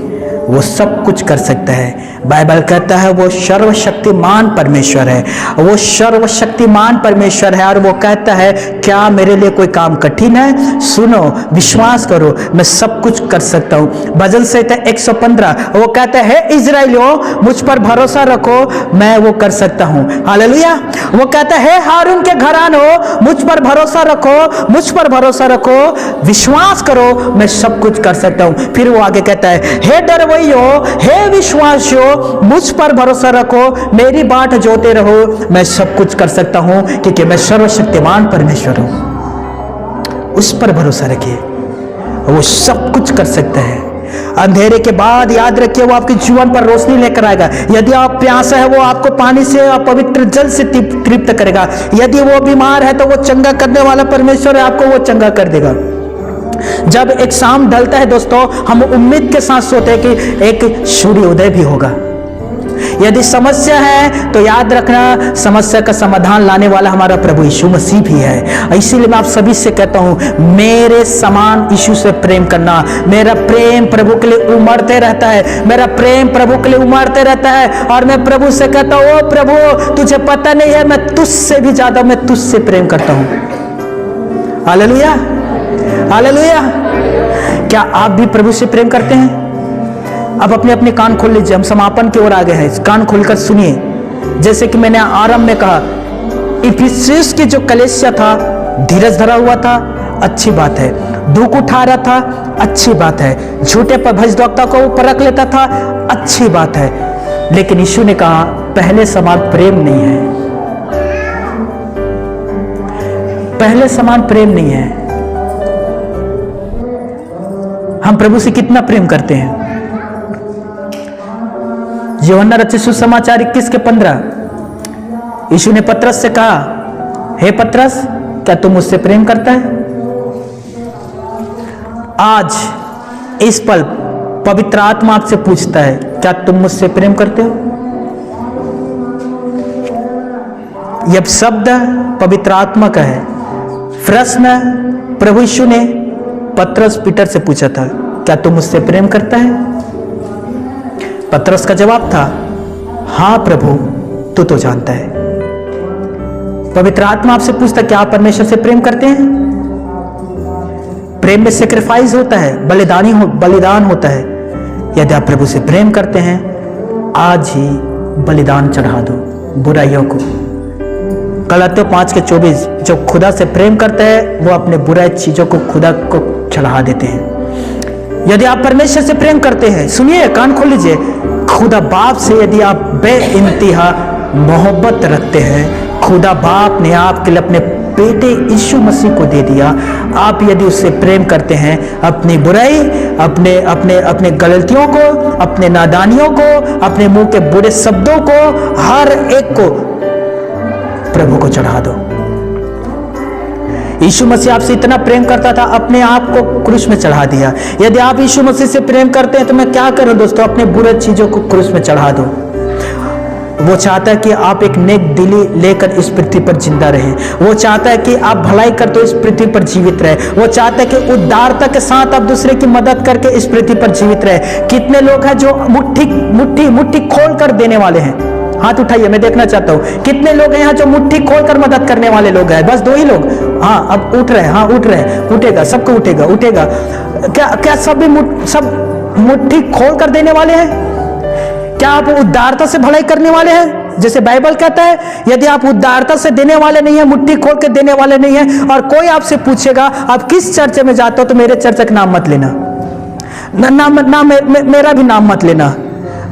वो सब कुछ कर सकता है। बाइबल कहता है वो सर्वशक्तिमान परमेश्वर है, वो सर्वशक्तिमान परमेश्वर है। और वो कहता है क्या मेरे लिए कोई काम कठिन है? सुनो, विश्वास करो, मैं सब कुछ कर सकता हूँ। भजन संहिता 115 वो कहता है हे इजराइलियों मुझ पर भरोसा रखो, मैं वो कर सकता हूँ। हालेलुया। वो कहता है हे हारून के घरानो मुझ पर भरोसा रखो, मुझ पर भरोसा रखो, विश्वास करो, मैं सब कुछ कर सकता हूँ। फिर वो आगे कहता है हे डरवैयो हे विश्वासियों, मुझ पर भरोसा रखो, मेरी बाट जोते रहो, मैं सब कुछ कर सकता हूं क्योंकि मैं सर्वशक्तिमान परमेश्वर हूं। उस पर भरोसा रखिए, वो सब कुछ कर सकता है। अंधेरे के बाद याद रखिए, वो आपके जीवन पर रोशनी लेकर आएगा। यदि आप प्यासा है, वो आपको पानी से और पवित्र जल से तृप्त करेगा। यदि वो बीमार है, तो वो चंगा करने वाला परमेश्वर है, आपको वो चंगा कर देगा। जब एक शाम ढलता है दोस्तों, हम उम्मीद के साथ सोते हैं कि एक सूर्योदय भी होगा। यदि समस्या है तो याद रखना, समस्या का समाधान लाने वाला हमारा प्रभु यीशु मसीह भी है। इसीलिए मैं आप सभी से कहता हूं, मेरे समान यीशु से प्रेम करना। मेरा प्रेम प्रभु के लिए उमड़ते रहता है, मेरा प्रेम प्रभु के लिए उमड़ते रहता है। और मैं प्रभु से कहता हूं, ओ प्रभु, तुझे पता नहीं है, मैं तुझसे भी ज्यादा मैं तुझसे प्रेम करता हूं। Hallelujah, hallelujah. क्या आप भी प्रभु से प्रेम करते हैं? अब अपने अपने कान खोल लीजिए, हम समापन की ओर आ गए हैं। कान खोलकर सुनिए। जैसे कि मैंने आरंभ में कहा, इफिसियंस की जो कलीसिया था, धीरज धरा हुआ था, अच्छी बात है। दुख उठा रहा था, अच्छी बात है। झूठे पर भजदौकता को वो परख लेता था, अच्छी बात है। लेकिन यीशु ने कहा, पहले समान प्रेम नहीं है, पहले समान प्रेम नहीं है। हम प्रभु से कितना प्रेम करते हैं? यूहन्ना रचित सुसमाचार 21:15, यीशु ने पतरस से कहा, हे पतरस, क्या तुम मुझसे प्रेम करता है? आज इस पल पवित्र आत्मा आपसे पूछता है, क्या तुम मुझसे प्रेम करते हो? यह शब्द पवित्र आत्मा का है। प्रश्न प्रभु यीशु ने पतरस पीटर से पूछा था, क्या तुम मुझसे प्रेम करता है? पतरस का जवाब था, हां प्रभु, तू तो जानता है। पवित्र आत्मा आपसे पूछता, क्या आप परमेश्वर से प्रेम करते हैं? प्रेम में सेक्रीफाइस होता है, बलिदान होता है। यदि आप प्रभु से प्रेम करते हैं, आज ही बलिदान चढ़ा दो बुराइयों को। गलातियों 5:24, जो खुदा से प्रेम करते हैं वो अपने बुराई चीजों को खुदा को चढ़ा देते हैं। यदि आप परमेश्वर से प्रेम करते हैं, सुनिए, कान खोल लीजिए, खुदा बाप से यदि आप बेइंतहा मोहब्बत रखते हैं, खुदा बाप ने आपके लिए अपने बेटे यीशु मसीह को दे दिया। आप यदि उससे प्रेम करते हैं, अपनी बुराई, अपने गलतियों को, अपने नादानियों को, अपने मुंह के बुरे शब्दों को, हर एक को प्रभु को चढ़ा दो। यीशु मसीह आपसे इतना प्रेम करता था, अपने आप को क्रूस में चढ़ा दिया। यदि आप यीशु मसीह से प्रेम करते हैं, तो मैं क्या करूं दोस्तों? अपने बुरे चीजों को क्रूस में चढ़ा दो। वो चाहता है कि आप एक नेक दिली लेकर इस पृथ्वी पर जिंदा रहें। वो चाहता है कि आप भलाई करते इस पृथ्वी पर जीवित रहे। वो चाहता है कि उदारता के साथ आप दूसरे की मदद करके इस पृथ्वी पर जीवित रहे। कितने लोग हैं जो मुट्ठी खोल कर देने वाले हैं? हाथ उठाइए, मैं देखना चाहता हूं। कितने लोग हैं यहाँ जो मुट्ठी खोलकर मदद करने वाले लोग हैं? बस 2 ही लोग। हाँ, अब उठ रहे हैं। हाँ, उठ रहे हैं। उठेगा, सबको उठेगा। क्या सब मुट्ठी खोल कर देने वाले हैं? क्या आप उदारता से भलाई करने वाले हैं? जैसे बाइबल कहता है, यदि आप उदारता से देने वाले नहीं है, मुट्ठी खोल के देने वाले नहीं है, और कोई आपसे पूछेगा आप किस चर्च में जाते हो, तो मेरे चर्च का नाम मत लेना, मेरा भी नाम मत लेना।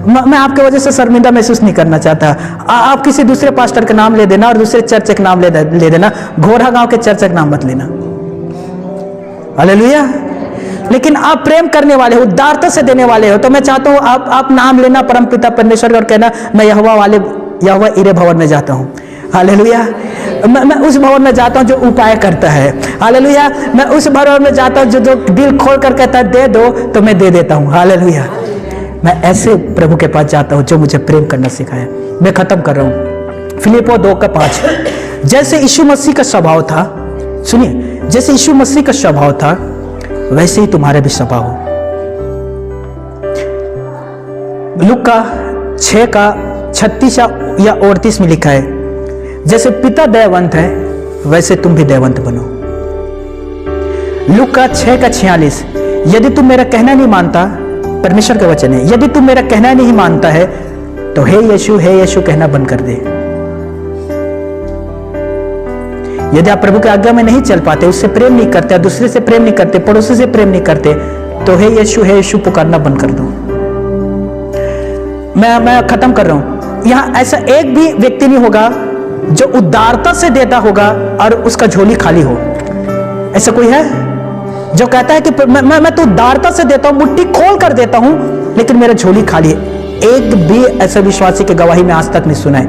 मैं आपके वजह से शर्मिंदा महसूस नहीं करना चाहता। आप किसी दूसरे पास्टर का नाम ले देना और दूसरे चर्च का नाम ले देना। घोड़ा गांव के चर्च का नाम मत लेना। हालेलुया। लेकिन आप प्रेम करने वाले हो, उदारता से देने वाले हो, तो मैं चाहता हूं आप नाम लेना परमपिता परमेश्वर और कहना, मैं यहोवा इरे भवन में जाता हूं। हालेलुया। मैं उस भवन में जाता हूं जो उपाय करता है। हालेलुया। मैं उस भवन में जाता हूं जो दिल खोल कर कहता है दे दो, तो मैं दे देता हूं। हालेलुया। मैं ऐसे प्रभु के पास जाता हूं जो मुझे प्रेम करना सिखाया। मैं खत्म कर रहा हूं। फिलिप्पो 2:5, जैसे यीशु मसीह का स्वभाव था, सुनिए, जैसे यीशु मसीह का स्वभाव था वैसे ही तुम्हारा भी स्वभाव हो। लूका 6:36 या 38 में लिखा है, जैसे पिता दयावंत है वैसे तुम भी दयावंत बनो। लूका 6:46, यदि तुम मेरा कहना नहीं मानता, परमेश्वर का वचन है, यदि तुम मेरा कहना नहीं मानता है तो हे यीशु कहना बंद कर दे। यदि आप प्रभु की आज्ञा में नहीं चल पाते, उससे प्रेम नहीं करते, दूसरे से प्रेम नहीं करते, पड़ोसी से प्रेम नहीं करते, तो हे यीशु पुकारना बंद कर दो। मैं खत्म कर रहा हूं। यहां ऐसा एक भी व्यक्ति नहीं होगा जो उदारता से देता होगा और उसका झोली खाली हो। ऐसा कोई है जो कहता है कि मैं तो उदारता से देता हूं, मुट्ठी खोल कर देता हूं, लेकिन मेरा झोली खाली है? एक भी ऐसे विश्वासी की गवाही में आज तक नहीं सुना है।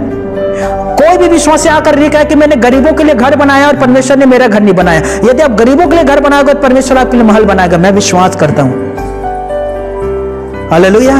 कोई भी विश्वासी आकर नहीं कहा कि मैंने गरीबों के लिए घर बनाया और परमेश्वर ने मेरा घर नहीं बनाया। यदि आप गरीबों के लिए घर बनाओगे तो परमेश्वर आपके लिए महल बनाएगा। मैं विश्वास करता हूं। हालेलुया।